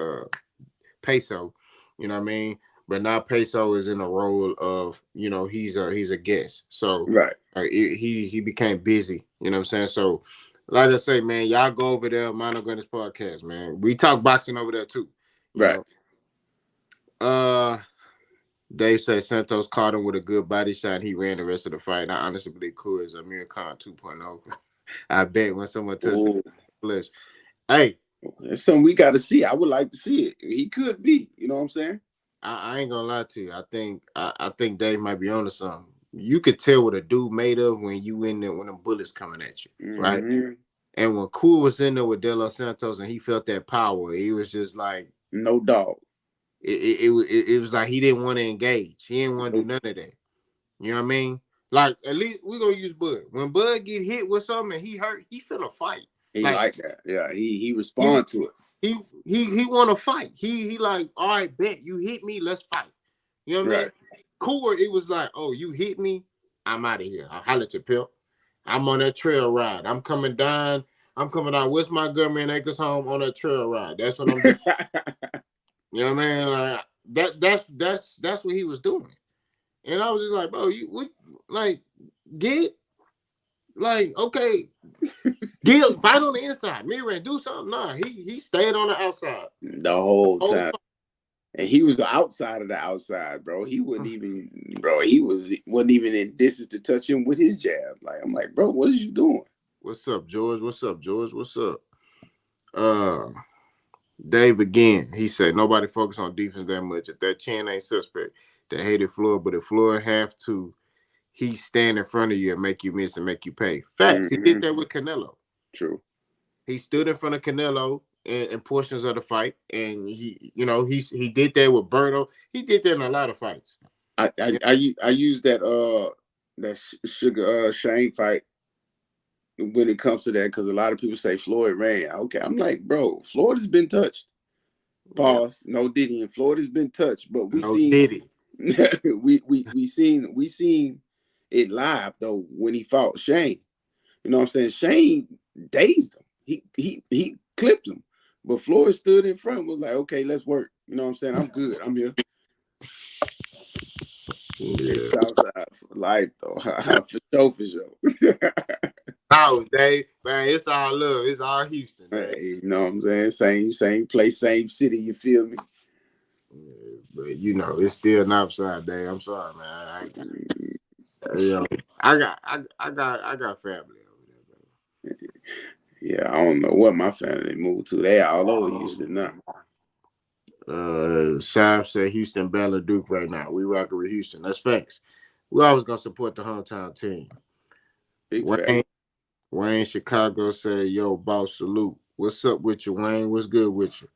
Peso. You know what I mean? But now Peso is in a role of, you know, he's a guest. So Right. he became busy. You know what I'm saying? So like I say, man, y'all go over there, Mind of Greatness podcast, man. We talk boxing over there too. You Right. know. Dave said Santos caught him with a good body shot. He ran the rest of the fight. I honestly believe Cool is Amir Khan 2.0. I bet when someone touched the flesh. Hey, it's something we got to see. I would like to see it. He could be. You know what I'm saying? I ain't gonna lie to you. I think Dave might be onto something. You could tell what a dude made of when you in there when the bullets coming at you, right? Mm-hmm. And when Cool was in there with De Los Santos and he felt that power, he was just like no dog. It was like he didn't want to engage. He didn't want to do none of that. You know what I mean? Like at least we're gonna use Bud. When Bud get hit with something and he hurt, he finna fight. He like that. Yeah, he respond to it. He want to fight. He like, all right, bet you hit me, let's fight. You know what I mean? Core, it was like, oh, you hit me, I'm out of here. I'll holler at your pimp. I'm on that trail ride. I'm coming down. West Montgomery and Acres home on that trail ride. That's what I'm doing. You know what I mean? Like that's what he was doing. And I was just like, bro, you would like get like okay, get a fight on the inside. Mirror do something. Nah, he stayed on the outside the whole time. And he was the outside of the outside, bro. He wouldn't even, bro. He wasn't even in distance to touch him with his jab. Like I'm like, bro, what is you doing? What's up, George? What's up, George? What's up? Dave again. He said nobody focus on defense that much. If that chin ain't suspect, they hated Floyd, but if Floyd have to, he stand in front of you and make you miss and make you pay. Facts. He did that with Canelo. True. He stood in front of Canelo in portions of the fight, and he did that with Berto. He did that in a lot of fights. I use that Sugar Shane fight when it comes to that because a lot of people say Floyd ran. Okay, I'm like, bro, Floyd has been touched. Pause. Yeah. No Diddy, and Floyd has been touched, but we seen Diddy. we seen it live though when he fought Shane. You know what I'm saying? Shane dazed him. He clipped him. But Floyd stood in front and was like, okay, let's work. You know what I'm saying? I'm good. I'm here. Yeah. It's outside for life, though. for sure. Oh, Dave, man, it's all love. It's all Houston. Hey, you know what I'm saying? Same place, same city. You feel me? Yeah, but you know, it's still an upside, Dave. I'm sorry, man. I got family over there, bro. Yeah, I don't know what my family moved to. They all over Houston now. Shab said Houston Bella Duke right now. We rocking with Houston. That's facts. We always gonna support the hometown team. Big fact. Wayne Chicago said, yo, boss, salute. What's up with you, Wayne? What's good with you?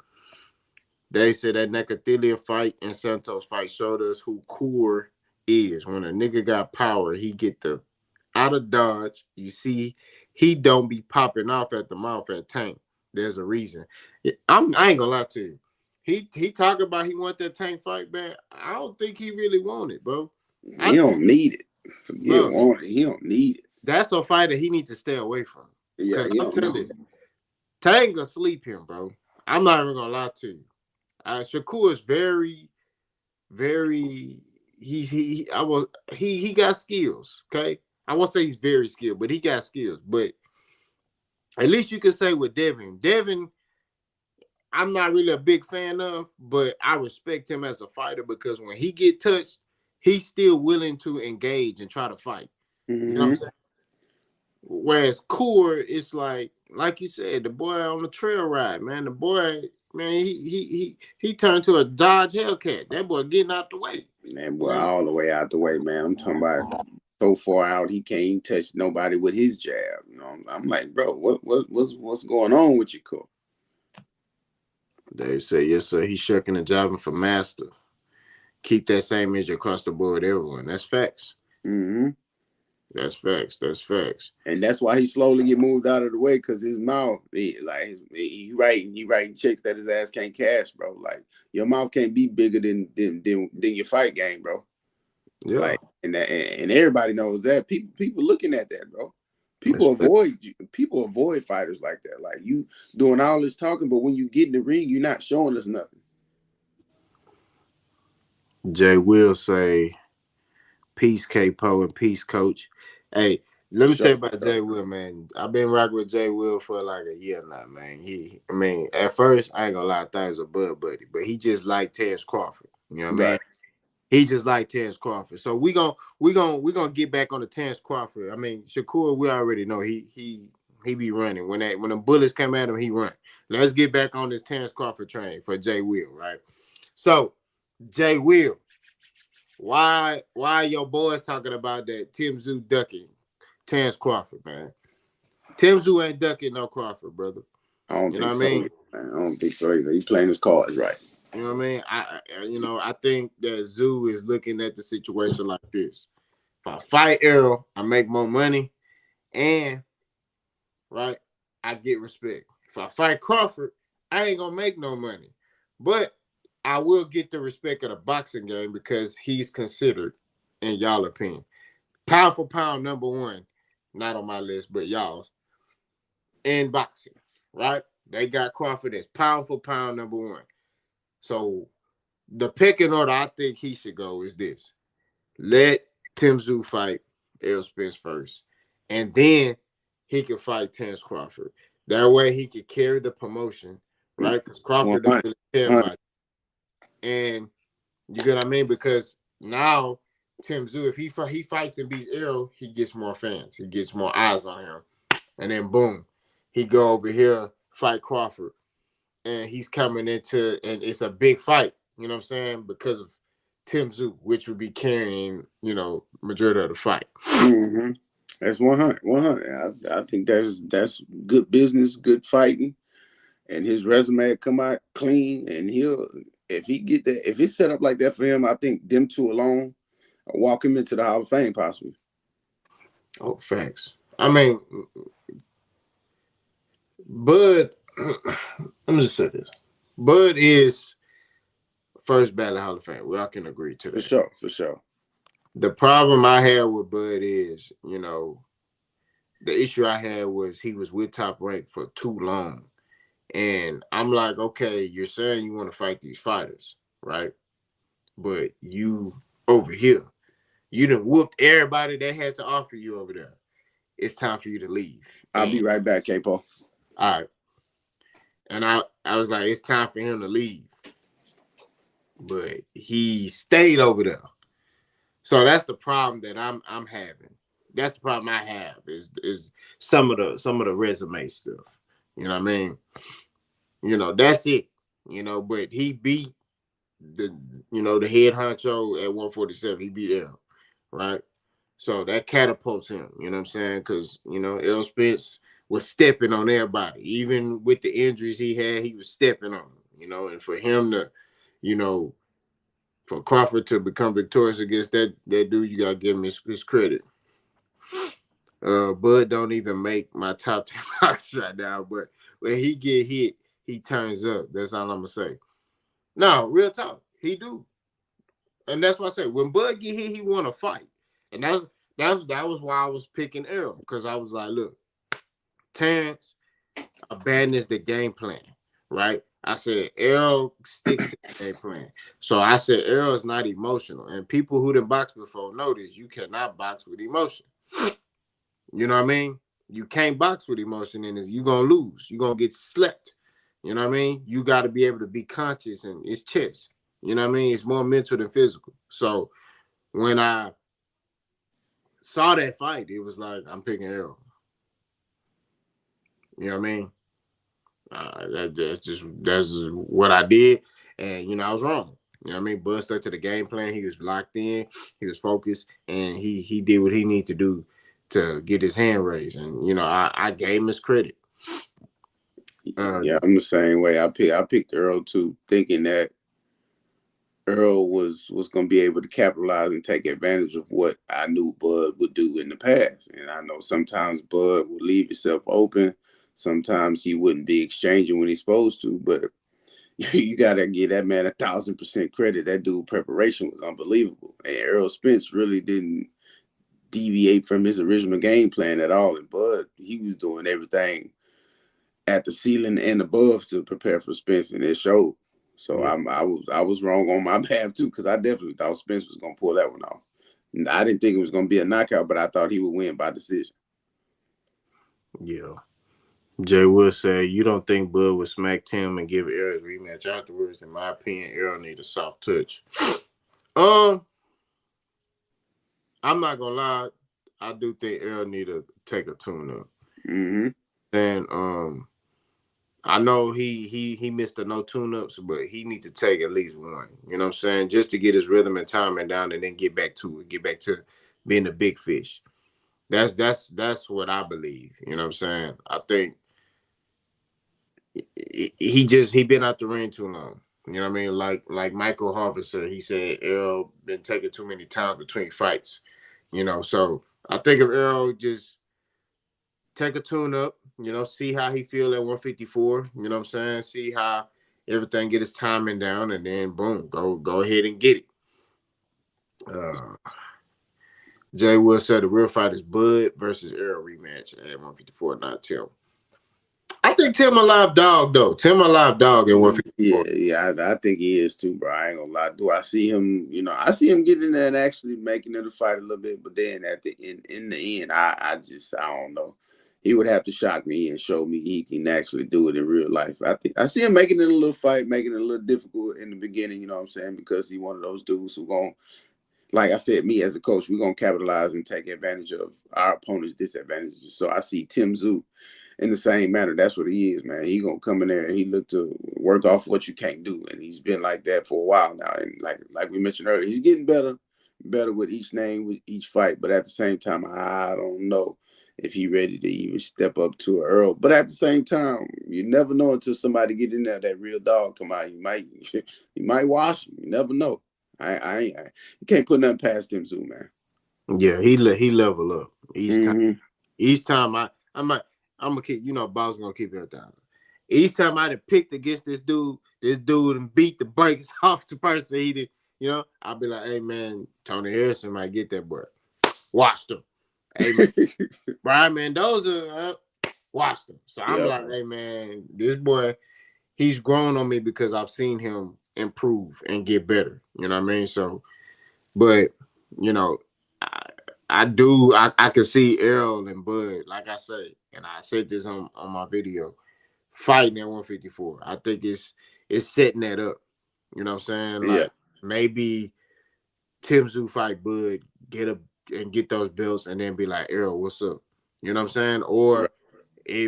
They said that Necathilia fight and Santos fight showed us who Core is. When a nigga got power, he get the out of dodge. You see, he don't be popping off at the mouth at Tank. There's a reason. I ain't gonna lie to you. He talked about he want that Tank fight back. I don't think he really want it, bro. He don't need it. He don't need it. That's a fighter he needs to stay away from. Yeah, I'm telling you, Tank gonna sleep him, bro. I'm not even gonna lie to you. Shakur is very, very. He got skills. Okay, I won't say he's very skilled, but he got skills. But at least you can say with Devin, I'm not really a big fan of, but I respect him as a fighter because when he get touched, he's still willing to engage and try to fight. Mm-hmm. You know what I'm saying? Whereas Core, it's like you said, the boy on the trail ride, man. The boy, man, he turned to a Dodge Hellcat. That boy getting out the way. That boy all the way out the way, man. I'm talking about so far out he can't even touch nobody with his jab. You know, I'm like, bro, what's going on with you, Core? Dave said, yes, sir. He's shucking and jiving for master. Keep that same edge across the board, everyone. That's facts. Mm-hmm. That's facts. That's facts. And that's why he slowly get moved out of the way because his mouth, he writing checks that his ass can't cash, bro. Like your mouth can't be bigger than your fight game, bro. Yeah. Like and everybody knows that. People looking at that, bro. That's People avoid fighters like that. Like you doing all this talking, but when you get in the ring, you're not showing us nothing. Jay will say, "Peace, K-Po, and peace, Coach." Hey, let me tell you about Jay Will, man. I've been rocking with Jay Will for like a year now, man. At first, I ain't gonna lie, I thought he was a bud buddy, but he just like Terrence Crawford. You know what I mean? He just like Terrence Crawford. So we gonna get back on the Terrence Crawford. I mean, Shakur, we already know he be running. When the bullets come at him, he run. Let's get back on this Terrence Crawford train for Jay Will, right? So, Jay Will, why your boys talking about that Tszyu ducking Terrence Crawford, man? Tszyu ain't ducking no Crawford, brother. I don't think so. Man. I don't think so either. He's playing his cards right. You know what I mean? I think that Tszyu is looking at the situation like this. If I fight Errol, I make more money, and right, I get respect. If I fight Crawford, I ain't gonna make no money, but I will get the respect of the boxing game because he's considered, in y'all opinion, pound for pound number one, not on my list, but y'all's in boxing, right? They got Crawford as pound for pound number one. So the pecking order I think he should go is this. Let Tszyu fight Errol Spence first. And then he can fight Terrence Crawford. That way he could carry the promotion, right? Because Crawford doesn't really care about it. And you get what I mean? Because now Tszyu, if he fights and beats Errol, he gets more fans. He gets more eyes on him. And then boom, he go over here, fight Crawford. And he's coming into, and it's a big fight, you know what I'm saying? Because of Tszyu, which would be carrying, majority of the fight. Mm-hmm. That's 100. 100. I think that's good business, good fighting, and his resume come out clean. And if it's set up like that for him, I think them two alone walk him into the Hall of Fame possibly. Oh, facts. I mean, Bud. Let me just say this: Bud is first ballot Hall of Fame. We all can agree to that. For sure. The problem I had with Bud is, the issue I had was he was with Top Rank for too long. And I'm like, okay, you're saying you want to fight these fighters, right? But you over here, you done whooped everybody that had to offer you over there. It's time for you to leave. I'll be right back, K-Po. All right. And I was like, it's time for him to leave. But he stayed over there. So that's the problem that I'm having. That's the problem I have is some of the resume stuff. You know what I mean? That's it. But he beat the head honcho at 147. He beat Errol, right? So that catapults him. You know what I'm saying? Because Errol Spence was stepping on everybody, even with the injuries he had. He was stepping on them. And for him to, for Crawford to become victorious against that dude, you gotta give him his credit. Bud don't even make my top 10 boxers right now, but when he get hit, he turns up. That's all I'm gonna say. No, real talk, he do, and that's why I say when Bud get hit, he want to fight, and that was why I was picking Errol, because I was like, look, Terrence abandons the game plan, right? I said Errol sticks to the game plan. So I said Errol is not emotional. And people who didn't box before know this. You cannot box with emotion. You know what I mean? You can't box with emotion, and you're going to lose. You're going to get slept. You know what I mean? You got to be able to be conscious, and it's chess. You know what I mean? It's more mental than physical. So when I saw that fight, it was like, I'm picking Errol. You know what I mean? That's just what I did, and I was wrong. You know what I mean? Bud stuck to the game plan. He was locked in. He was focused, and he did what he needed to do to get his hand raised. And I gave him his credit. Yeah, I'm the same way. I picked Errol too, thinking that Earl was going to be able to capitalize and take advantage of what I knew Bud would do in the past. And I know sometimes Bud would leave himself open. Sometimes he wouldn't be exchanging when he's supposed to, but you got to give that man 1,000% credit. That dude preparation was unbelievable. And Errol Spence really didn't deviate from his original game plan at all. And Bud, he was doing everything at the ceiling and above to prepare for Spence, and it showed. So Yeah, I was wrong on my behalf too, because I definitely thought Spence was gonna pull that one off. I didn't think it was gonna be a knockout, but I thought he would win by decision. yeah. Jay Wood said, "You don't think Bud would smack Tim and give Errol a rematch afterwards? In my opinion, Errol need a soft touch." Um, I'm not gonna lie. I do think Errol need to take a tune up. Mm-hmm. And I know he missed the no tune ups, but he need to take at least one. You know what I'm saying? Just to get his rhythm and timing down, and then get back to it. Get back to being a big fish. That's what I believe. You know what I'm saying? I think he been out the ring too long. You know what I mean? Like Michael Harvey said, he said Errol been taking too many times between fights. You know, so I think if Errol just take a tune up, you know, see how he feel at 154. You know what I'm saying? See how everything get his timing down, and then boom, go ahead and get it. Uh, Jay Will said the real fight is Bud versus Errol rematch at 154, not Tim. I think Tim a live dog though. Tim a live dog at 154. I think he is too, bro. I ain't gonna lie. Do I see him? You know, I see him getting there and actually making it a fight a little bit, but then at the end, in the end, I don't know. He would have to shock me and show me he can actually do it in real life. I think I see him making it a little fight, making it a little difficult in the beginning. You know what I'm saying? Because he's one of those dudes who going, like I said, me as a coach, we're gonna capitalize and take advantage of our opponent's disadvantages. So I see Tim Tszyu in the same manner. That's what he is, man. He gonna come in there and he look to work off what you can't do, and he's been like that for a while now. And like we mentioned earlier, he's getting better with each name, with each fight. But at the same time, I don't know if he ready to even step up to an Earl. But at the same time, you never know until somebody get in there, that real dog come out. You might wash him. You never know. You can't put nothing past Tim Tszyu, man. Yeah, he level up each time. Mm-hmm. Each time I'm gonna keep, you know, boss gonna keep it down. Each time I done picked against this dude and beat the brakes off the person he did, you know, I'll be like, hey man, Tony Harrison might get that boy. Watched him. Hey man, Brian Mendoza watched him. So I'm Yeah, like, hey man, this boy, he's grown on me because I've seen him improve and get better. You know what I mean? So, but you know, I can see Errol and Bud, like I say, and I said this on my video, fighting at 154. I think it's setting that up. You know what I'm saying? yeah, Like maybe Tim Tszyu fight Bud, get those belts, and then be like, Errol, what's up? You know what I'm saying? right. Or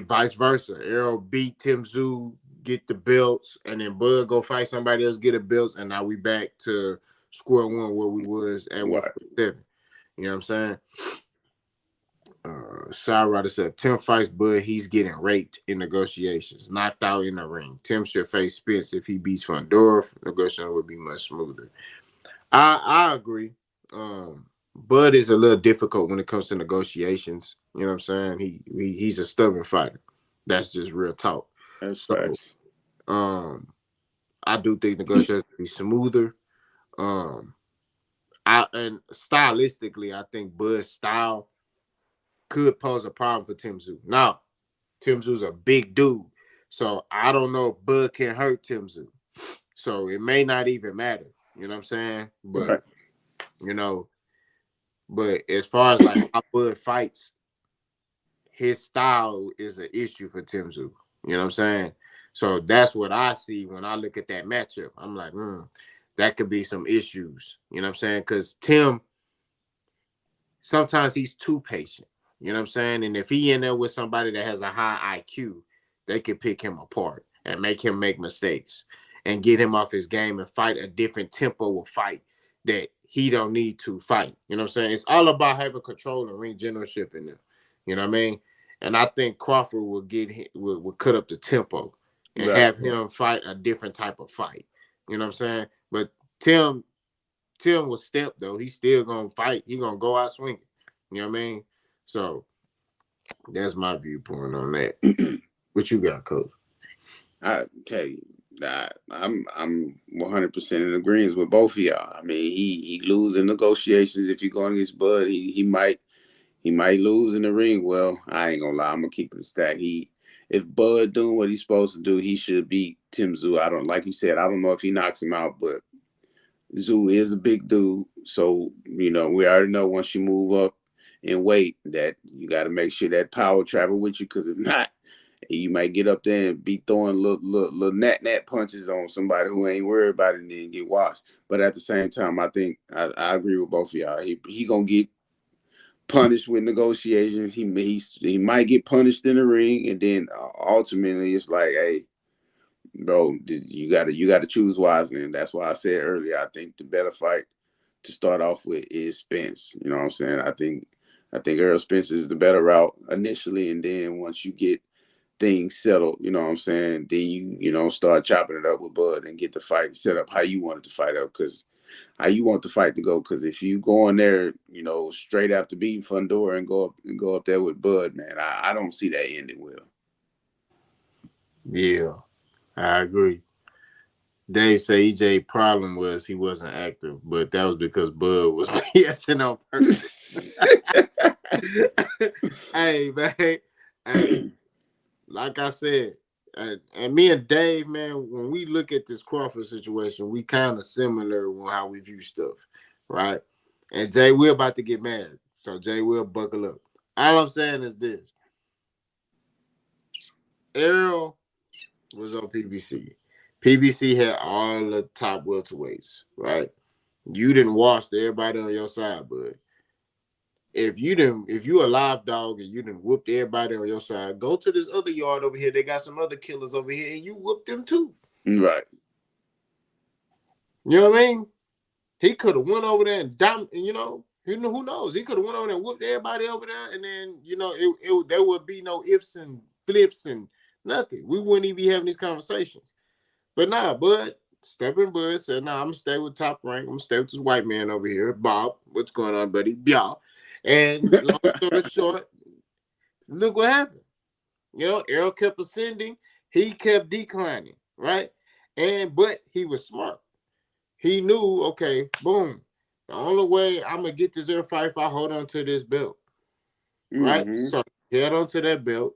vice versa. Errol beat Tim Tszyu, get the belts, and then Bud go fight somebody else, get the belts, and now we back to square one where we was at Right. 147. You know what I'm saying? Side Rider said Tim fights Bud, he's getting raped in negotiations, knocked out in the ring. Tim should face Spence if he beats Fondora. Negotiation would be much smoother. I agree. Bud is a little difficult when it comes to negotiations. You know what I'm saying? He's a stubborn fighter. That's just real talk. That's So facts. um I do think negotiations would be smoother. Um and stylistically, I think Bud's style could pose a problem for Tim Tszyu. Now, Tim Tszyu's a big dude, so I don't know if Bud can hurt Tim Tszyu. So it may not even matter. You know what I'm saying? But Right. you know, but as far as like how Bud fights, his style is an issue for Tim Tszyu. You know what I'm saying? So that's what I see when I look at that matchup. I'm like, that could be some issues. You know what I'm saying? Because Tim, sometimes he's too patient. You know what I'm saying? And if he in there with somebody that has a high IQ, they could pick him apart and make him make mistakes and get him off his game and fight a different tempo of fight that he don't need to fight. You know what I'm saying? It's all about having control and ring generalship in there. You know what I mean? And I think Crawford will cut up the tempo and Right. have him fight a different type of fight. You know what I'm saying? But Tim Tim was step though. He's still gonna fight. He gonna go out swinging. You know what I mean? So that's my viewpoint on that. What you got, Coach? I tell you, I'm 100% in agreement with both of y'all. I mean, he lose in negotiations if you're going against Bud. He might lose in the ring. Well, I ain't gonna lie, I'm gonna keep it a stack. If Bud doing what he's supposed to do, he should beat Tim Tszyu. I don't, like you said, I don't know if he knocks him out, but Tszyu is a big dude. So, we already know once you move up in weight that you got to make sure that power travel with you, because if not, you might get up there and be throwing little nat punches on somebody who ain't worried about it and then get washed. But at the same time, I think I agree with both of y'all. He gonna get punished with negotiations. He might get punished in the ring, and then ultimately it's like, hey, bro, you gotta choose wisely. And that's why I said earlier, I think the better fight to start off with is Spence. You know what I'm saying? I think Earl Spence is the better route initially, and then once you get things settled, you know what I'm saying, then you start chopping it up with Bud and get the fight set up how you want it to fight up, because how you want the fight to go. Because if you go in there, straight after beating Fundora and go up there with Bud, man, I don't see that ending well. Yeah, I agree. Dave say EJ problem was he wasn't active, but that was because Bud was BSing on purpose. Hey, man. Hey, like I said, and me and Dave, man, when we look at this Crawford situation, we kind of similar on how we view stuff, right? And Jay, we're about to get mad. So Jay will buckle up. All I'm saying is this. Errol was on PBC. PBC had all the top welterweights, right? You didn't wash everybody on your side, bud. If you a live dog and you didn't whooped everybody on your side, go to this other yard over here. They got some other killers over here, and you whoop them too. Right. You know what I mean? He could have went over there and who knows? He could have went over there and whooped everybody over there, and then there would be no ifs and flips and nothing. We wouldn't even be having these conversations. But nah, Bud, stepping Bud said, nah, I'm gonna stay with Top Rank. I'm gonna stay with this white man over here. Bob, what's going on, buddy? Yeah. And long story short, look what happened. Errol kept ascending, he kept declining, right? But he was smart. He knew, okay, boom. The only way I'm gonna get this air fight if I hold on to this belt. Right? Mm-hmm. So he held on to that belt.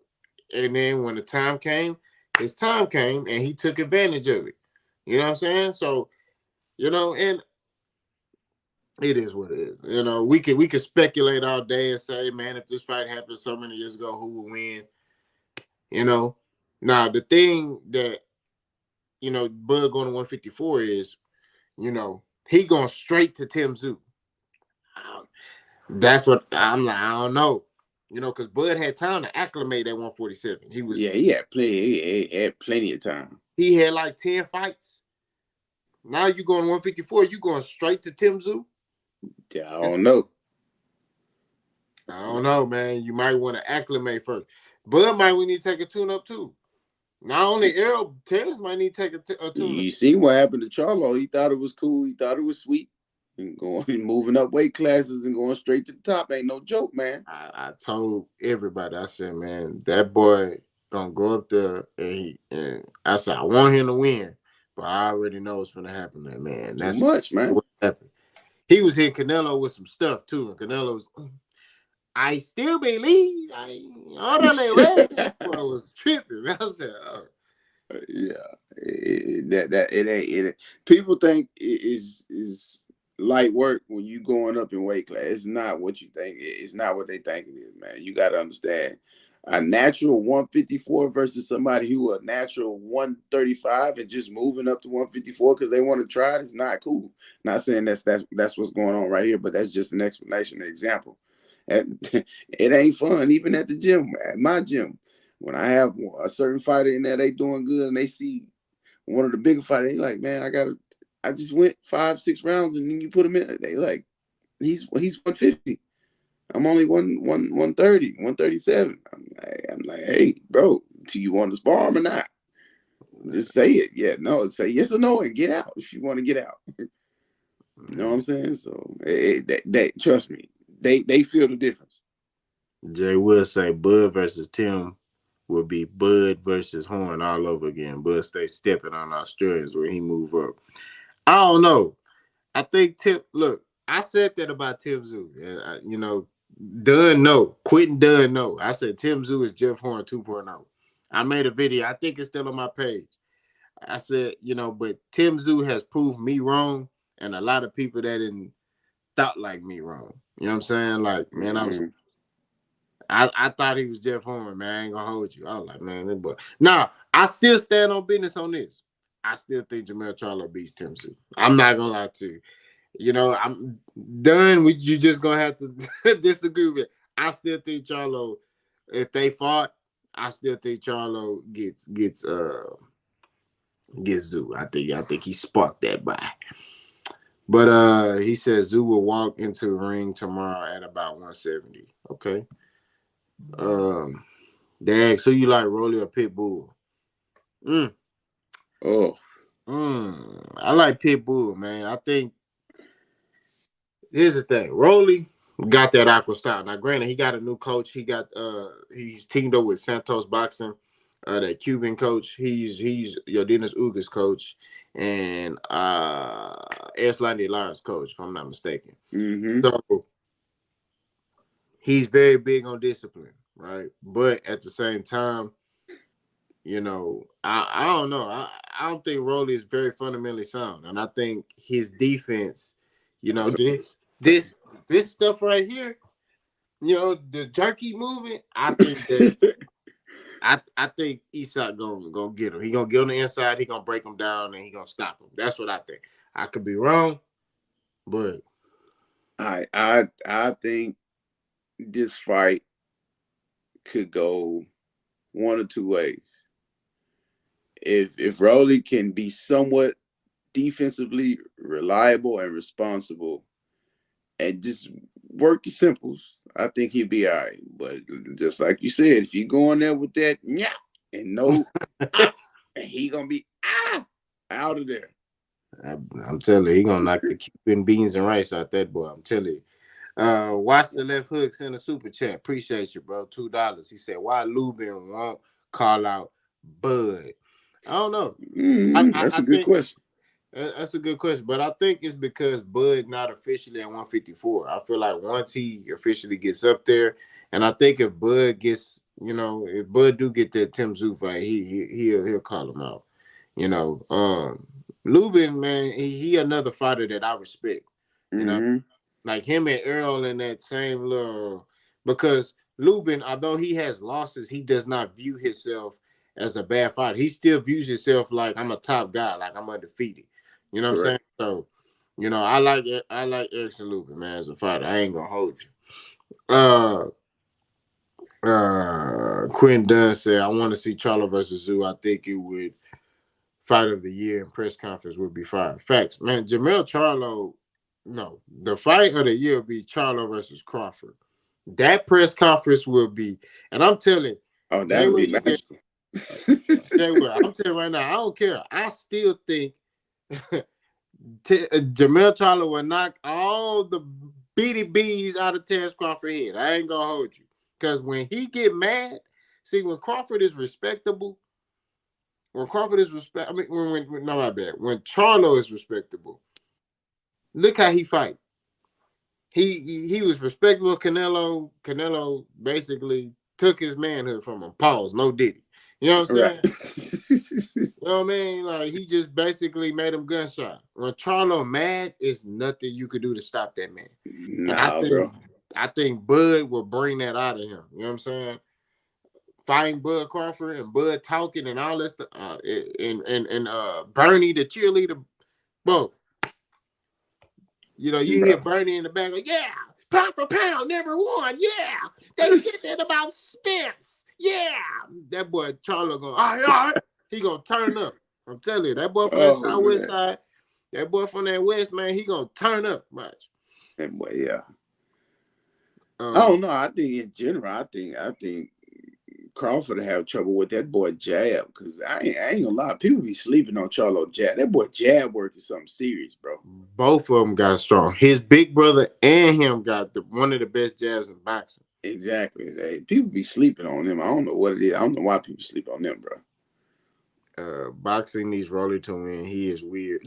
And then when the time came, his time came and he took advantage of it. You know what I'm saying? So, and it is what it is. We could speculate all day and say, man, if this fight happened so many years ago, who would win? Now the thing that Bud going to 154 is, he going straight to Tim Tszyu. That's what I'm like. I don't know, because Bud had time to acclimate at 147. He had plenty. He had plenty of time. He had like 10 fights. Now you going 154. You going straight to Tim Tszyu? Yeah, I don't know. I don't know, man. You might want to acclimate first. Bud might we need to take a tune up too. Not only Errol, Terrence might need to take a tune up. You see what happened to Charlo? He thought it was cool. He thought it was sweet. And moving up weight classes and going straight to the top ain't no joke, man. I told everybody, I said, man, that boy gonna go up there and I said, I want him to win, but I already know what's gonna happen there, man. That's too much, man. What happened. He was hitting Canelo with some stuff too, and Canelo was, I still believe. I was tripping. I said, yeah, it ain't. People think it is light work when you going up in weight class. It's not what you think. It's not what they think it is, man. You got to understand. A natural 154 versus somebody who a natural 135 and just moving up to 154 because they want to try it is not cool. Not saying that's what's going on right here, but that's just an explanation, an example. And it ain't fun, even at the gym, at my gym. When I have a certain fighter in there, they doing good, and they see one of the bigger fighters, they like, man, I just went 5-6 rounds, and then you put him in. They like, he's 150. I'm only 130, 137. I'm like, hey, bro, do you want to spar him or not? Just say it. Yeah, no, say yes or no and get out if you want to get out. You know what I'm saying? So that trust me, they feel the difference. Jay will say Bud versus Tim will be Bud versus Horn all over again. Bud stay stepping on Australians where he move up. I don't know. I think Tim. Look, I said that about Tim Zoo. And Dunn no, Quentin Dunn no. I said Tim Zoo is Jeff Horn 2.0. I made a video. I think it's still on my page. I said, but Tim Zoo has proved me wrong, and a lot of people that didn't thought like me wrong. You know what I'm saying? Like, man, I thought he was Jeff Horn, man. I ain't gonna hold you. I was like, man, that boy. Now, I still stand on business on this. I still think Jamel Charlo beats Tim Zoo. I'm not gonna lie to you. I'm done with you. Just gonna have to disagree with it. I still think Charlo, if they fought, I still think Charlo gets Zoo. I think he sparked that by. But he says Zoo will walk into the ring tomorrow at about 170. Okay. They ask who you like, Rolly or Pitbull? I like Pitbull, man. I think here's the thing. Rolly got that aqua style. Now, granted, he got a new coach. He's teamed up with Santos Boxing, that Cuban coach. He's Yordenis Uga's coach, and Erslandy Lara's coach, if I'm not mistaken. Mm-hmm. So he's very big on discipline, right? But at the same time, I don't know. I don't think Rolly is very fundamentally sound, and I think his defense, this stuff right here, the jerky movement. I think that I think Isak gonna get him. He gonna get on the inside. He gonna break him down, and he gonna stop him. That's what I think. I could be wrong, but I think this fight could go one or two ways. If Rolly can be somewhat defensively reliable and responsible and just work the simples, I think he'll be all right. But just like you said, if you go in there with that and and he gonna be out of there. I'm telling you, he gonna knock the Cuban beans and rice out that boy. I'm telling you. Watch the left hooks in the super chat. Appreciate you, bro. $2. He said, "Why Lubin won't call out Bud?" I don't know. That's a good question. That's a good question, but I think it's because Bud not officially at 154. I feel like once he officially gets up there, and I think if Bud gets, if Bud do get that Tim Tszyu fight, he'll call him out. Lubin, man, he another fighter that I respect. Like him and Earl in that same little, because Lubin, although he has losses, he does not view himself as a bad fighter. He still views himself like I'm a top guy, like I'm undefeated. You know what I'm saying? So, I like Erickson Lubin, man, as a fighter. I ain't gonna hold you. Quinn Dunn said, I want to see Charlo versus Zoo. I think it would fight of the year and press conference would be fire. Facts, man. Jamel Charlo, no, the fight of the year will be Charlo versus Crawford. That press conference will be, and I'm telling you, that would be magical. I'm telling you right now, I don't care. I still think Jamel Charlo will knock all the bees out of Terence Crawford head. I ain't gonna hold you, because when he get mad, see, when Crawford is respectable, when Charlo is respectable, look how he fight. He was respectable. Canelo basically took his manhood from him. Pause. No Diddy. You know what I'm saying? You know what I mean? Like, he just basically made him gunshot. When Charlo mad, it's nothing you could do to stop that man. Bro. I think Bud will bring that out of him. You know what I'm saying? Fighting Bud Crawford and Bud talking and all that stuff. And Bernie, the cheerleader, bro. You hear Bernie in the back, like, yeah, pound for pound, number one, yeah. They said that about Spence, yeah. That boy Charlo going, all right. He gonna turn up. I'm telling you, that boy from that southwest side, that boy from that west, man, he gonna turn up much. That boy, I don't know. I think in general, I think Crawford have trouble with that boy jab because I ain't gonna lie, people be sleeping on Charlo jab. That boy jab work is something serious, bro. Both of them got strong. His big brother and him got one of the best jabs in boxing. Exactly. Hey, people be sleeping on them. I don't know what it is. I don't know why people sleep on them, bro. Boxing needs Rolly to win. He is weird.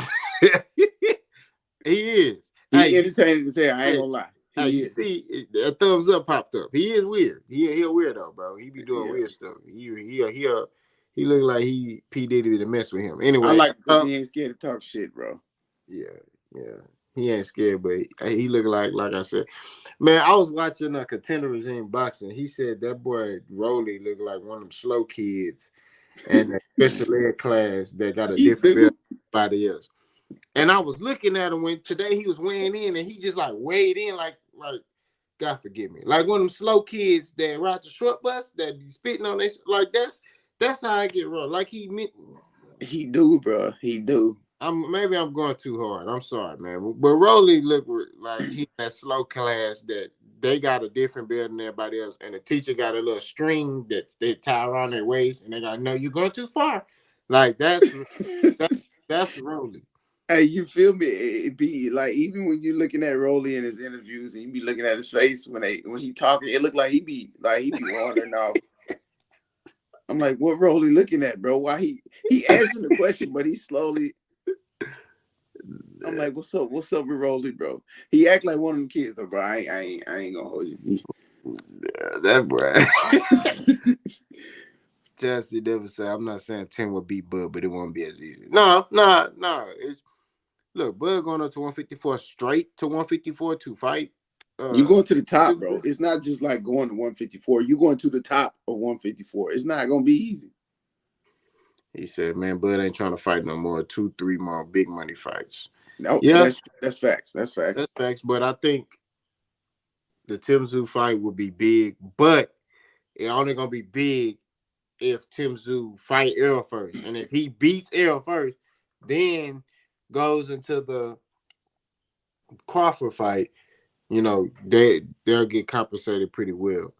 He is. He entertaining to say. I ain't hey, gonna lie. hey, He you is. see a thumbs up popped up. He is weird. He a weirdo, bro. He be doing Yeah. weird stuff. He look like he P Diddy to mess with him. I Anyway, like because he ain't scared to talk shit, bro. yeah, yeah. He ain't scared, but he look like I said. Man, I was watching a Contender Regime boxing. He said that boy Rolly looked like one of them slow kids and a special ed class that got a He different build do. than everybody else. And I was looking at him when today he was weighing in, and he just like weighed in like God forgive me, like one of them slow kids that ride the short bus that be spitting on this. Like that's how I get wrong. Like He do, bro. He do. maybe I'm going too hard. I'm sorry, man. But Rolly look like he that slow class that they got a different build than everybody else, and the teacher got a little string that they tie around their waist, and they got no, you're going too far. Like that's Rolly. Hey, you feel me? It be like even when you looking at Rolly in his interviews and you be looking at his face when he talking, it look like he be wandering off. I'm like, what Rolly looking at, bro? Why he answering the question, but he slowly. I'm like, what's up? What's up with Rolly, bro? He act like one of them kids, though, bro. I ain't gonna hold you. That boy. Chelsea never said, I'm not saying 10 would beat Bud, but it won't be as easy. No. It's look, Bud going up to 154 straight to 154 to fight. You going to the top, bro. It's not just like going to 154. You going to the top of 154. It's not gonna be easy. He said, man, Bud ain't trying to fight no more. 2-3 more big money fights. No, yeah, that's facts. That's facts. That's facts. But I think the Tim Tszyu fight will be big, but it only gonna be big if Tim Tszyu fight Errol first. And if he beats Errol first, then goes into the Crawford fight, they'll get compensated pretty well.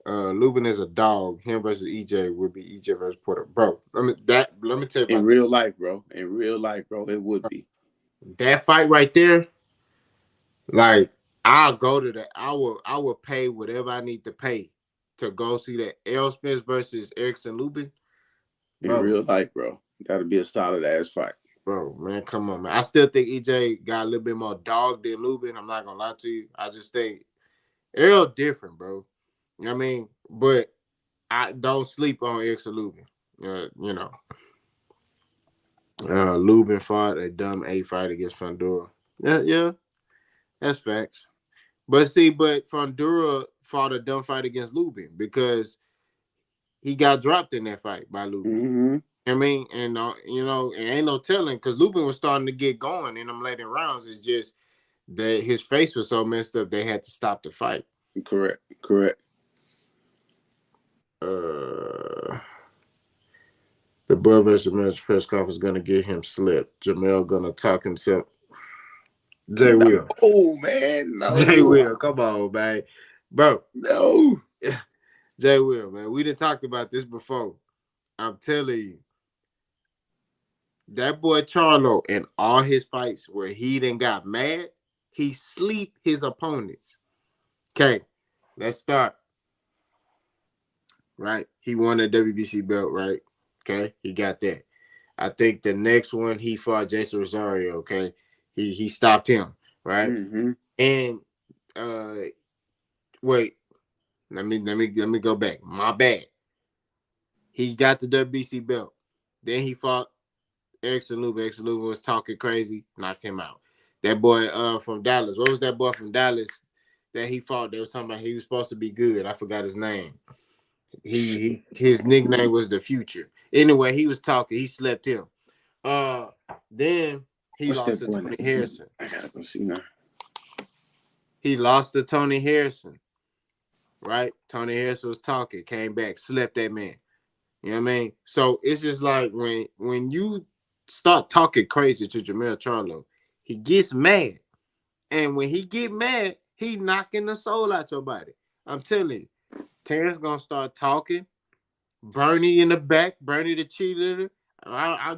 Lubin is a dog. Him versus EJ would be EJ versus Porter. Bro, let me tell you about in real life, bro. In real life, bro, it would be. That fight right there, like I'll go to that. I will pay whatever I need to pay to go see that Errol Spence versus Erickson Lubin. In real life, bro. That'll be a solid ass fight. Bro, man, come on, man. I still think EJ got a little bit more dog than Lubin. I'm not gonna lie to you. I just think Errol different, bro. I mean, but I don't sleep on Erickson Lubin. Lubin fought a dumb A fight against Fundora. Yeah, that's facts. But Fundora fought a dumb fight against Lubin because he got dropped in that fight by Lubin. Mm-hmm. I mean, and it ain't no telling because Lubin was starting to get going in them later rounds. It's just that his face was so messed up they had to stop the fight. Correct. The Bud versus Mills press conference is gonna get him slipped. Jamel gonna talk himself. Jay Will. Oh man, no. Jay Will, come on, man, bro. No. Jay Will, man. We done talked about this before. I'm telling you, that boy Charlo in all his fights where he done got mad, he sleep his opponents. Okay, let's start. Right, he won the WBC belt. Right, okay, he got that. I think the next one he fought Jason Rosario. Okay, he stopped him. Right, and wait, let me go back. My bad. He got the WBC belt. Then he fought Erickson Lubin. Erickson Lubin was talking crazy, knocked him out. That boy from Dallas. What was that boy from Dallas that he fought? They was talking about he was supposed to be good. I forgot his name. His nickname was the Future. Anyway, he was talking. He slept him. Then he lost to Tony Harrison. I gotta go see now. He lost to Tony Harrison. Right? Tony Harrison was talking, came back, slept that man. You know what I mean? So it's just like when you start talking crazy to Jamel Charlo, he gets mad. And when he get mad, he knocking the soul out your body. I'm telling you, Terrence gonna start talking. Bernie in the back, Bernie the cheerleader.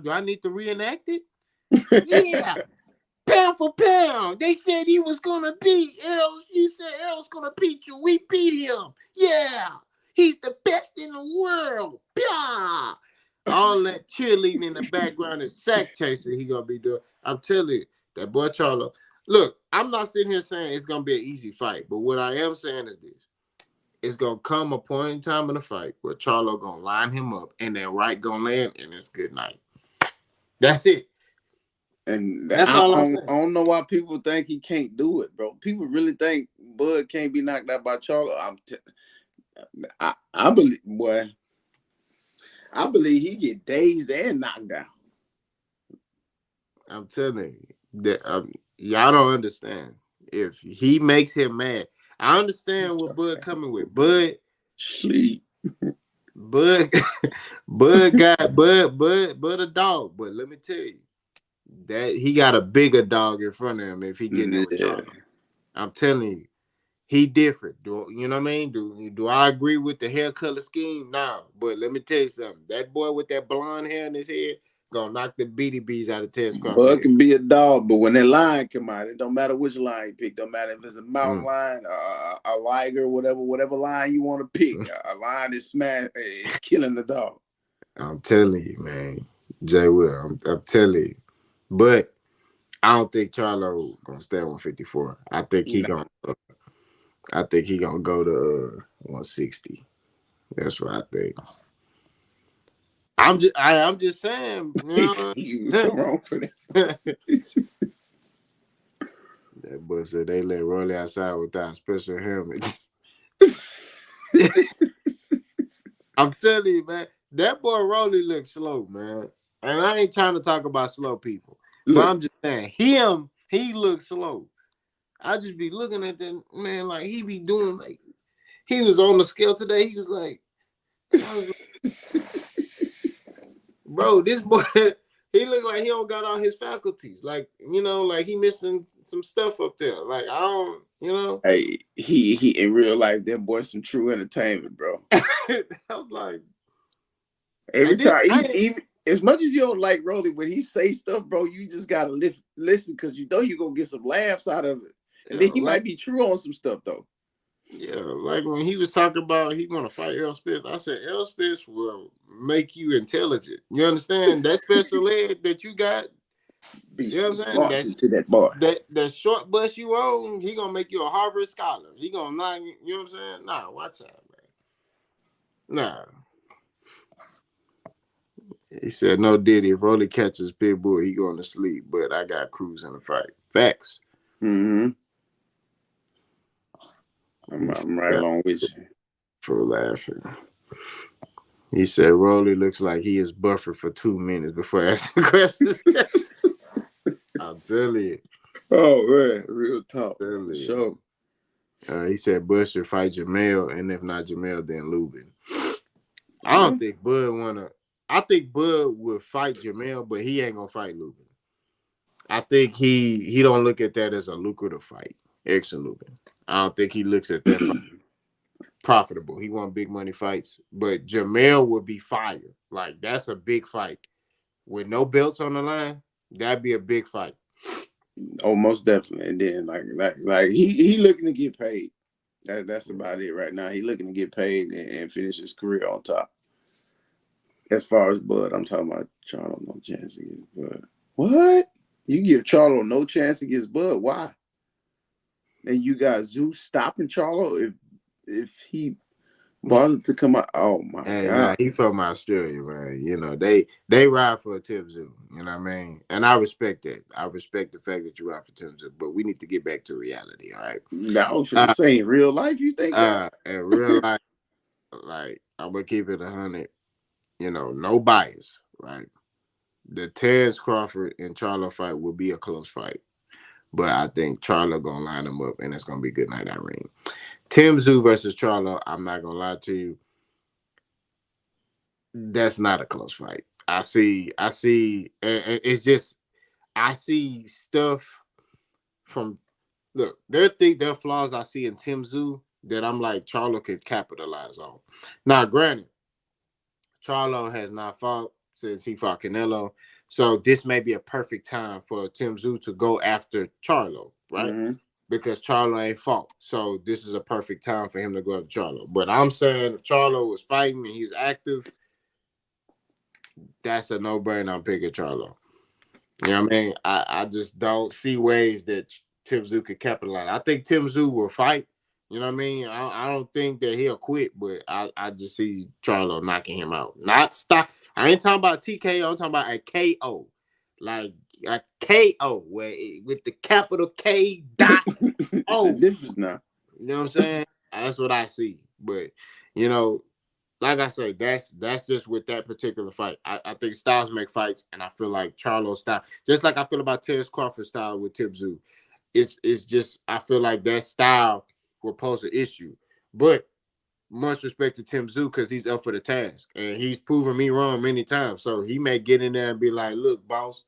Do I need to reenact it? Yeah, pound for pound. They said he was gonna beat Errol. You said Errol's gonna beat you. We beat him. Yeah, he's the best in the world. Yeah. All that cheerleading in the background and sack chasing he gonna be doing. I'm telling you, that boy Charlo. Look, I'm not sitting here saying it's gonna be an easy fight, but what I am saying is this: it's gonna come a point in time in the fight where Charlo gonna line him up and that right gonna land and it's good night. That's it. And That's all I'm saying. I don't know why people think he can't do it, bro. People really think Bud can't be knocked out by Charlo. I believe, boy. I believe he get dazed and knocked down. I'm telling you that y'all don't understand. If he makes him mad, I understand what Bud coming with. Bud sleep. Bud Bud got Bud a dog, but let me tell you that he got a bigger dog in front of him if he getting there with Charlo. I'm telling you, he different. You know what I mean? Do I agree with the hair color scheme? No, but let me tell you something. That boy with that blonde hair in his head gonna knock the beady bees out of Tez Crawford. Bud can be a dog, but when that lion come out, it don't matter which lion you pick. Don't matter if it's a mountain lion, a liger, whatever lion you want to pick. A lion is killing the dog. I'm telling you, man. Jay Will, I'm telling you. But I don't think Charlo gonna stay at 154. I think he gonna go to 160. That's what I think. I'm just saying. You so wrong for that. That boy said they let Rolly outside without a special helmet. I'm telling you, man. That boy Rolly looks slow, man. And I ain't trying to talk about slow people. But I'm just saying, he looks slow. I just be looking at that man like he be doing like he was on the scale today. He was like, bro, this boy, he look like he don't got all his faculties. Like, like he missing some stuff up there. Like, I don't, Hey, he in real life, that boy some true entertainment, bro. I was like, every time, even as much as you don't like Rolly, when he say stuff, bro, you just gotta listen because you know you're gonna get some laughs out of it. And then he might be true on some stuff though. Yeah, like when he was talking about he want to fight Errol Spence, I said Errol Spence will make you intelligent. You understand that special ed that you got? You know what I'm saying? To that boy. That short bus you own, he gonna make you a Harvard scholar. He gonna not. You know what I'm saying? Nah, watch out, man. Nah. He said, "No, Diddy. If Rolly catches Pitbull, he going to sleep. But I got Cruz in the fight. Facts." Mm-hmm. I'm right along with you. For laughing. He said, "Rolly looks like he is buffered for 2 minutes before asking questions." I'm telling you. Oh man, real talk. Sure. He said Bud should fight Jamel, and if not Jamel, then Lubin. I don't think Bud wanna. I think Bud would fight Jamel, but he ain't gonna fight Lubin. I think he don't look at that as a lucrative fight. Erickson Lubin. I don't think he looks at that fight profitable. He want big money fights, but Jamel would be fire. Like that's a big fight with no belts on the line. That'd be a big fight. Oh, most definitely. And then like he looking to get paid. That's about it right now. He looking to get paid and finish his career on top. As far as Bud, I'm talking about Charlo no chance against Bud. What? You give Charlo no chance against Bud? Why? And you got Zeus stopping Charlo if he bothered to come out. Oh my God! Nah, he from Australia, man. You know they ride for a Tszyu. You know what I mean? And I respect that. I respect the fact that you ride for Tszyu. But we need to get back to reality, all right? No, for the same real life. You think that? In real life, like I'm gonna keep it 100. No bias, right? The Tez Crawford and Charlo fight will be a close fight, but I think Charlo gonna line them up, and it's gonna be good night, Irene. Tszyu versus Charlo. I'm not gonna lie to you. That's not a close fight. I see. It's just I see stuff from. Look, there are flaws I see in Tszyu that I'm like Charlo could capitalize on. Now, granted, Charlo has not fought since he fought Canelo. So this may be a perfect time for Tim Tszyu to go after Charlo, right? Mm-hmm. Because Charlo ain't fought. So this is a perfect time for him to go after Charlo. But I'm saying if Charlo was fighting and he's active, that's a no-brainer. I'm picking Charlo. You know what I mean? I just don't see ways that Tim Tszyu could capitalize. I think Tim Tszyu will fight. You know what I mean? I don't think that he'll quit, but I just see Charlo knocking him out. Not stop. I ain't talking about TKO. I'm talking about a KO. Like a KO with the capital K dot It's O. a difference now. You know what I'm saying? That's what I see. But, you know, like I say, that's just with that particular fight. I think styles make fights, and I feel like Charlo style, just like I feel about Terrence Crawford style with Tszyu. It's just I feel like that style will pose an issue. But much respect to Tim Tszyu because he's up for the task, and he's proven me wrong many times. So he may get in there and be like, "Look, boss,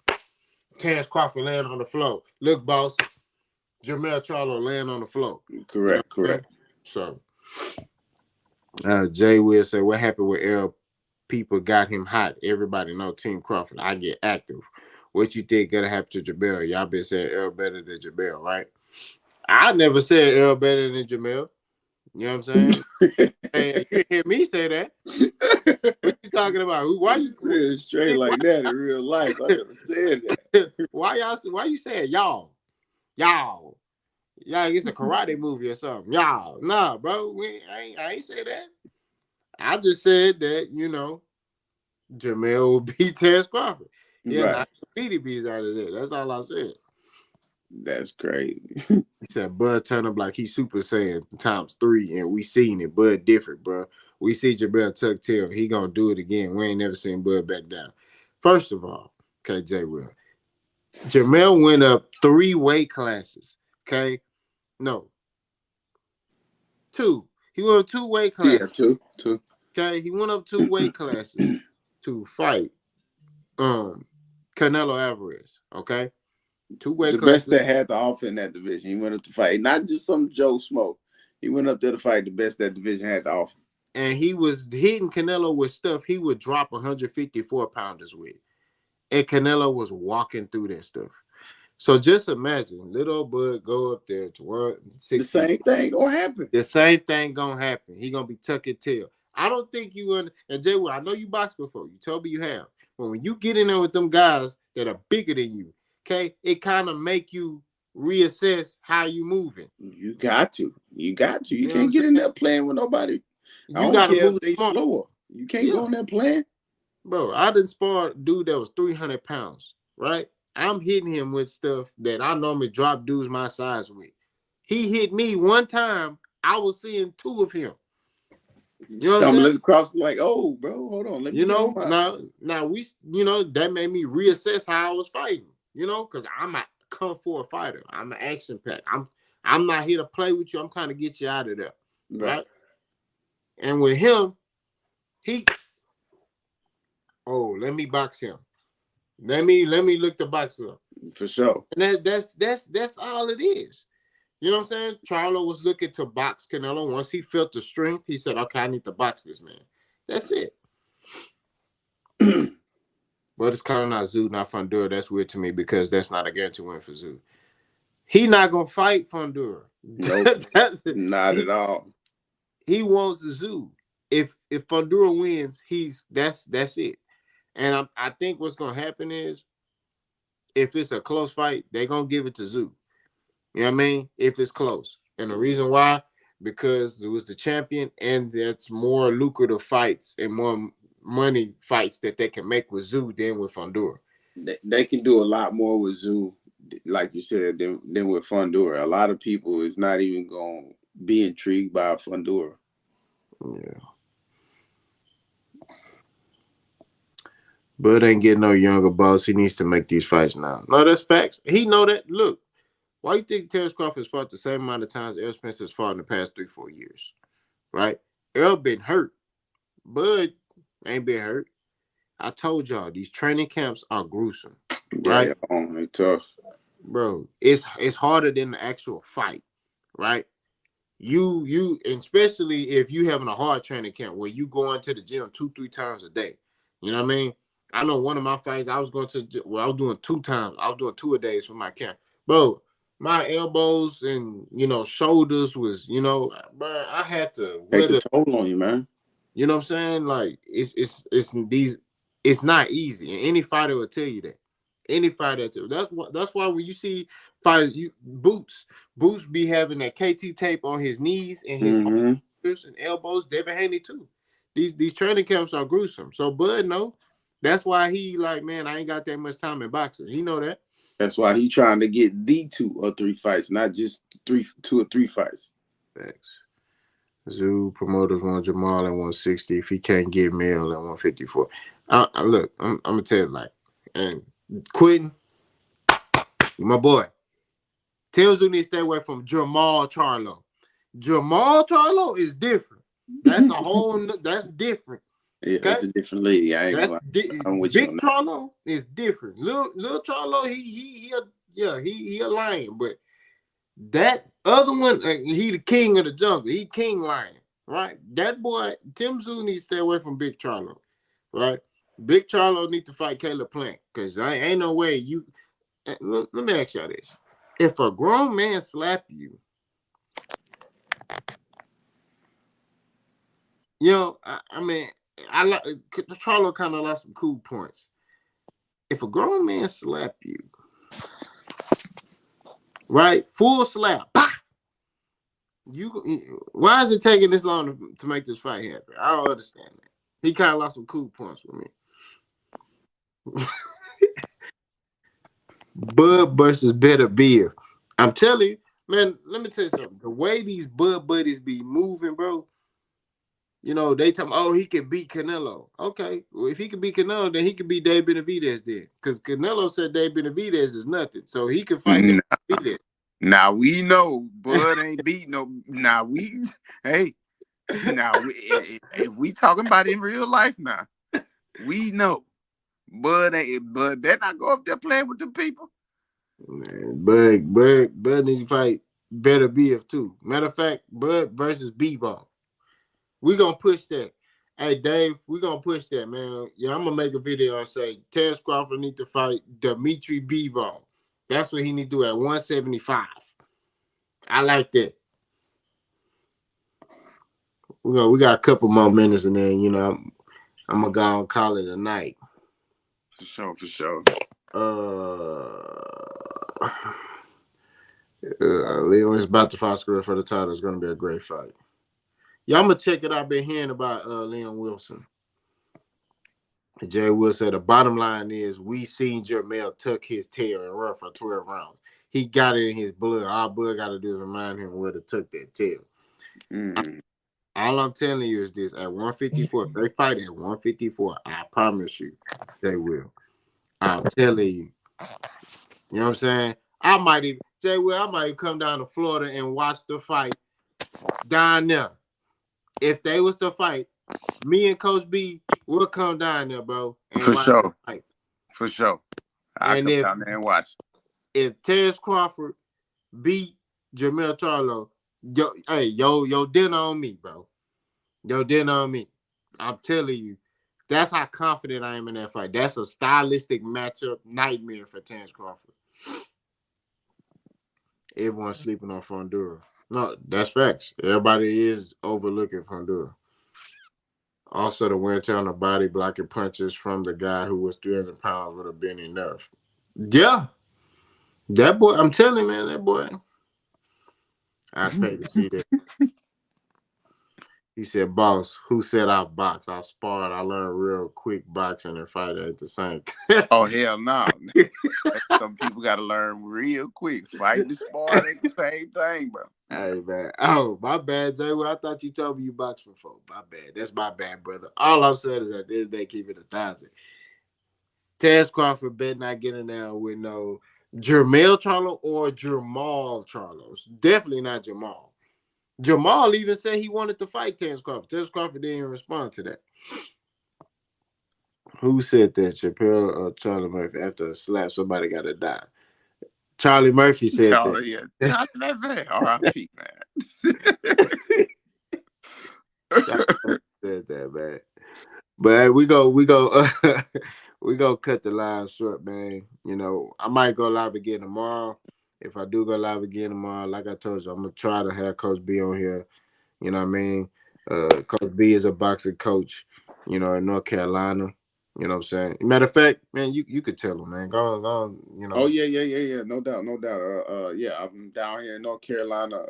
Terrence Crawford laying on the floor. Look, boss, Jermell Charlo laying on the floor." Correct. So, Jay will say, "What happened with Errol? People got him hot. Everybody know Team Crawford. I get active. What you think gonna happen to Jamel? Y'all been saying Errol better than Jamel, right? I never said Errol better than Jamel. You know what I'm saying? Hey, you hear me say that? What you talking about? Why you said it straight like that in real life? I never said that. Why you saying y'all? Y'all, it's a karate movie or something. Y'all, nah, bro. I ain't say that. I just said that, you know, Jamel will beat Terrence Crawford. Yeah, Right. not BDBs out of there. That's all I said. That's crazy. He said Bud turn up like he's Super Saiyan ×3, and we seen it. Bud different, bro. We see Jamel tuck tail. He gonna do it again. We ain't never seen Bud back down. First of all, okay, J. Will. Jamel went up 3 weight classes. Okay, no, 2. He went up 2 weight classes. Yeah, 2. Okay, he went up 2 weight classes to fight Canelo Alvarez. Okay, 2 weight the classes. best that had to offer in that division. He went up to fight, not just some Joe Smoke. He went up there to fight the best that division had to offer. And he was hitting Canelo with stuff he would drop 154 pounders with. And Canelo was walking through that stuff. So just imagine, little Bud go up there to 160. The same thing gonna happen. The same thing gonna happen. He gonna be tucking tail. I don't think you and Jay Will, I know you boxed before. You told me you have. But when you get in there with them guys that are bigger than you, okay, it kind of make you reassess how you moving. You got to. You can't get in there playing with nobody. You gotta move they smart. slower. You can't go in there playing. Bro, I didn't spar a dude that was 300 pounds, right? I'm hitting him with stuff that I normally drop dudes my size with. He hit me one time. I was seeing 2 of him. You know Stumbling across like, oh, bro, hold on. Let me now we, that made me reassess how I was fighting. You know, because I'm a kung fu fighter. I'm an action pack. I'm not here to play with you. I'm trying to get you out of there, right? And with him, let me box him. Let me look the box up. For sure. And that's all it is. You know what I'm saying? Charlo was looking to box Canelo. Once he felt the strength, he said, okay, I need to box this man. That's it. But it's calling out Tszyu, not Fundura. That's weird to me because that's not a guaranteed win for Tszyu. He not going to fight Fundura. Nope. Not at all. He wants the Tszyu. If Fundura wins, that's it. And I think what's going to happen is if it's a close fight, they're going to give it to Tszyu. You know what I mean? If it's close. And the reason why, because it was the champion and that's more lucrative fights and more money fights that they can make with Tszyu than with Fundura. They can do a lot more with Tszyu, like you said, than with Fundura. A lot of people is not even going to be intrigued by Fundura. Yeah. Bud ain't getting no younger, boss. He needs to make these fights now. No, that's facts. He know that. Look. Why you think Terrence Crawford's fought the same amount of times Errol Spencer's fought in the past 3-4 years? Right? Errol been hurt. Bud ain't been hurt. I told y'all, these training camps are gruesome. Right? Yeah, they're tough. Bro, it's harder than the actual fight. Right? You especially if you having a hard training camp where you going to the gym 2-3 times a day. You know what I mean? I know one of my fights I was going to I was doing 2 times. I was doing 2 a days for my camp. Bro, my elbows and shoulders was, but I had to Take wear a toll on you, man. you know what I'm saying? Like it's not easy. And any fighter will tell you that. Any fighter too. That's why when you see fighters, Boots be having that KT tape on his knees and his shoulders and elbows. Devin Haney too. These training camps are gruesome. So Bud know. That's why he like, man, I ain't got that much time in boxing. He know that. That's why he trying to get the 2 or 3 fights, not just 2 or 3 fights. Thanks. Zoo promoters want Jamal at 160. If he can't get Mel at 154. Look, I'm gonna tell you like, and Quentin, my boy. Tszyu needs to stay away from Jamal Charlo. Jamal Charlo is different. That's a whole. That's different. Yeah, okay? That's a different league. I ain't gonna lie. Big Charlo is different. Little Charlo, he a lion, but that other one, he the king of the jungle. He king lion, right? That boy, Tszyu needs to stay away from Big Charlo, right? Big Charlo needs to fight Caleb Plant because I ain't no way you. Let me ask y'all this: if a grown man slap you, I mean, I like Charlo kind of lost some cool points. If a grown man slap you, right, full slap, bah! Why is it taking this long to make this fight happen? I don't understand that. He kind of lost some cool points with me. Bud versus Better Beer. I'm telling you, man, let me tell you something. The way these Bud buddies be moving, bro, they tell me, oh, he can beat Canelo. Okay, well, if he can beat Canelo, then he can beat Dave Benavidez then. Because Canelo said Dave Benavidez is nothing. So he can fight Benavidez. Now we know Bud ain't beat no. Now we, hey, if we talking about it in real life now, we know Bud better not go up there playing with the people. Man, Bud need to fight Better BF too. Matter of fact, Bud versus Bivol. We gonna push that. Hey Dave, we gonna push that, man. Yeah, I'm gonna make a video and say Terrence Crawford need to fight Dimitri Bivol. That's what he need to do at 175. I like that. We got a couple more minutes and then I'm gonna go and call it a night. For sure. Leon's about to fight Square for the title. It's gonna be a great fight. Yeah, I'm gonna check it out. I've been hearing about Leon Wilson. Jay Will said the bottom line is we seen Jermell tuck his tail and run for 12 rounds. He got it in his blood. All Bud got to do is remind him where to tuck that tail. All I'm telling you is this: at 154, if they fight at 154, I promise you, they will. I'm telling you. You know what I'm saying? I might even come down to Florida and watch the fight down there. If they was to fight, me and Coach B will come down there, bro. And for sure. For sure. I'll come down there and watch. If Terrence Crawford beat Jermell Charlo, your dinner on me, bro. Your dinner on me. I'm telling you. That's how confident I am in that fight. That's a stylistic matchup nightmare for Terrence Crawford. Everyone's sleeping on Fondura. No, that's facts. Everybody is overlooking Fondura. Also, the wear and tear on the body blocking punches from the guy who was 300 pounds would have been enough. Yeah. That boy, I'm telling you, man, that boy. I pay to see that. He said, boss, who said I box? I sparred. I learned real quick boxing and fight at the same time. Oh, hell no. Some people got to learn real quick. Fight and spar at the same thing, bro. Hey, man. Oh, my bad, Jay. Well, I thought you told me you boxed before. My bad. That's my bad, brother. All I'm saying is at the end of the day, keep it 1,000. Terrence Crawford better not get in there with no Jermell Charlo or Jamal Charlo. Definitely not Jamal. Jamal even said he wanted to fight Terrence Crawford. Terrence Crawford didn't even respond to that. Who said that? Chappelle or Charlie Murphy? After a slap, somebody got to die. Charlie Murphy said that. Yeah. R.I.P., man. Said that, man. But hey, we go, we go cut the live short, man. You know, I might go live again tomorrow. If I do go live again tomorrow, like I told you, I'm gonna try to have Coach B on here. You know what I mean? Coach B is a boxing coach, you know, in North Carolina. You know what I'm saying? Matter of fact, man, you could tell him, man. Go on, you know. Oh yeah. No doubt, no doubt. Yeah, I'm down here in North Carolina.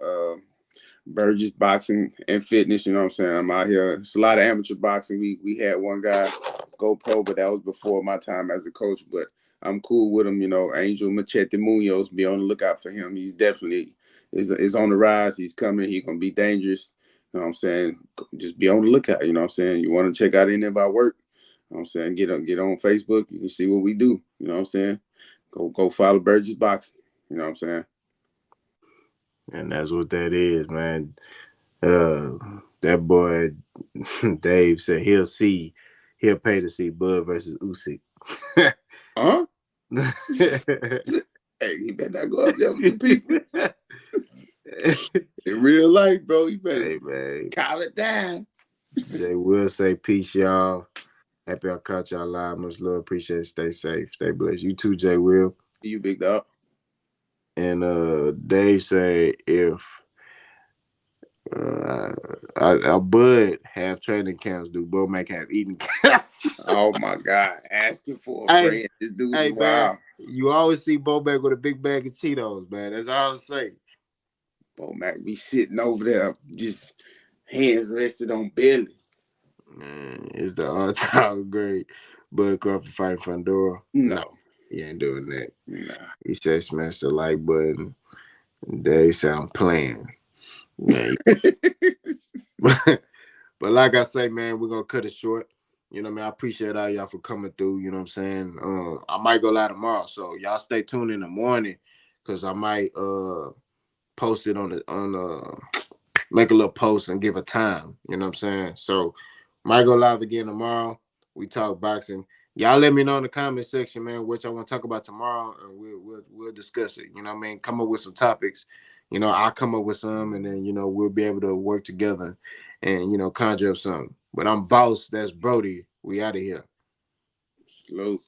Burgess Boxing and Fitness. You know what I'm saying? I'm out here. It's a lot of amateur boxing. We had one guy go pro, but that was before my time as a coach. But I'm cool with him. You know, Angel Machete Munoz. Be on the lookout for him. He's definitely is on the rise. He's coming. He's gonna be dangerous. You know what I'm saying? Just be on the lookout. You know what I'm saying? You want to check out any of our work? You know what I'm saying? Get on Facebook. You can see what we do. You know what I'm saying? Go follow Burgess Boxing. You know what I'm saying? And that's what that is, man. That boy Dave said he'll pay to see Bud versus Usyk. Huh? Hey, he better not go up there with the people. In real life, bro, you better call it down. Jay will say peace, y'all. Happy I caught y'all live. Much love. Appreciate it. Stay safe. Stay blessed. You too, Jay Will. You big dog. And Dave say if Bud have training camps, do Bo Mac have eating camps? Oh my God. Asking for a friend. This dude is wild. You always see Bo Mac with a big bag of Cheetos, man. That's all I say. Bo Mac be sitting over there, just hands rested on belly. Man, it's the all-time great. Bud Crawford fighting Fandora. No. He ain't doing that. Nah. He said smash the like button. They sound playing. Man. But like I say, man, we're gonna cut it short. You know what I mean? I appreciate all y'all for coming through. You know what I'm saying? I might go live tomorrow, so y'all stay tuned in the morning because I might post it on make a little post and give a time. You know what I'm saying? So might go live again tomorrow. We talk boxing. Y'all let me know in the comment section, man, what y'all want to talk about tomorrow, and we'll discuss it. You know what I mean? Come up with some topics. You know, I'll come up with some, and then, you know, we'll be able to work together and, you know, conjure up something. But I'm Boss. That's Brody. We out of here. Salute.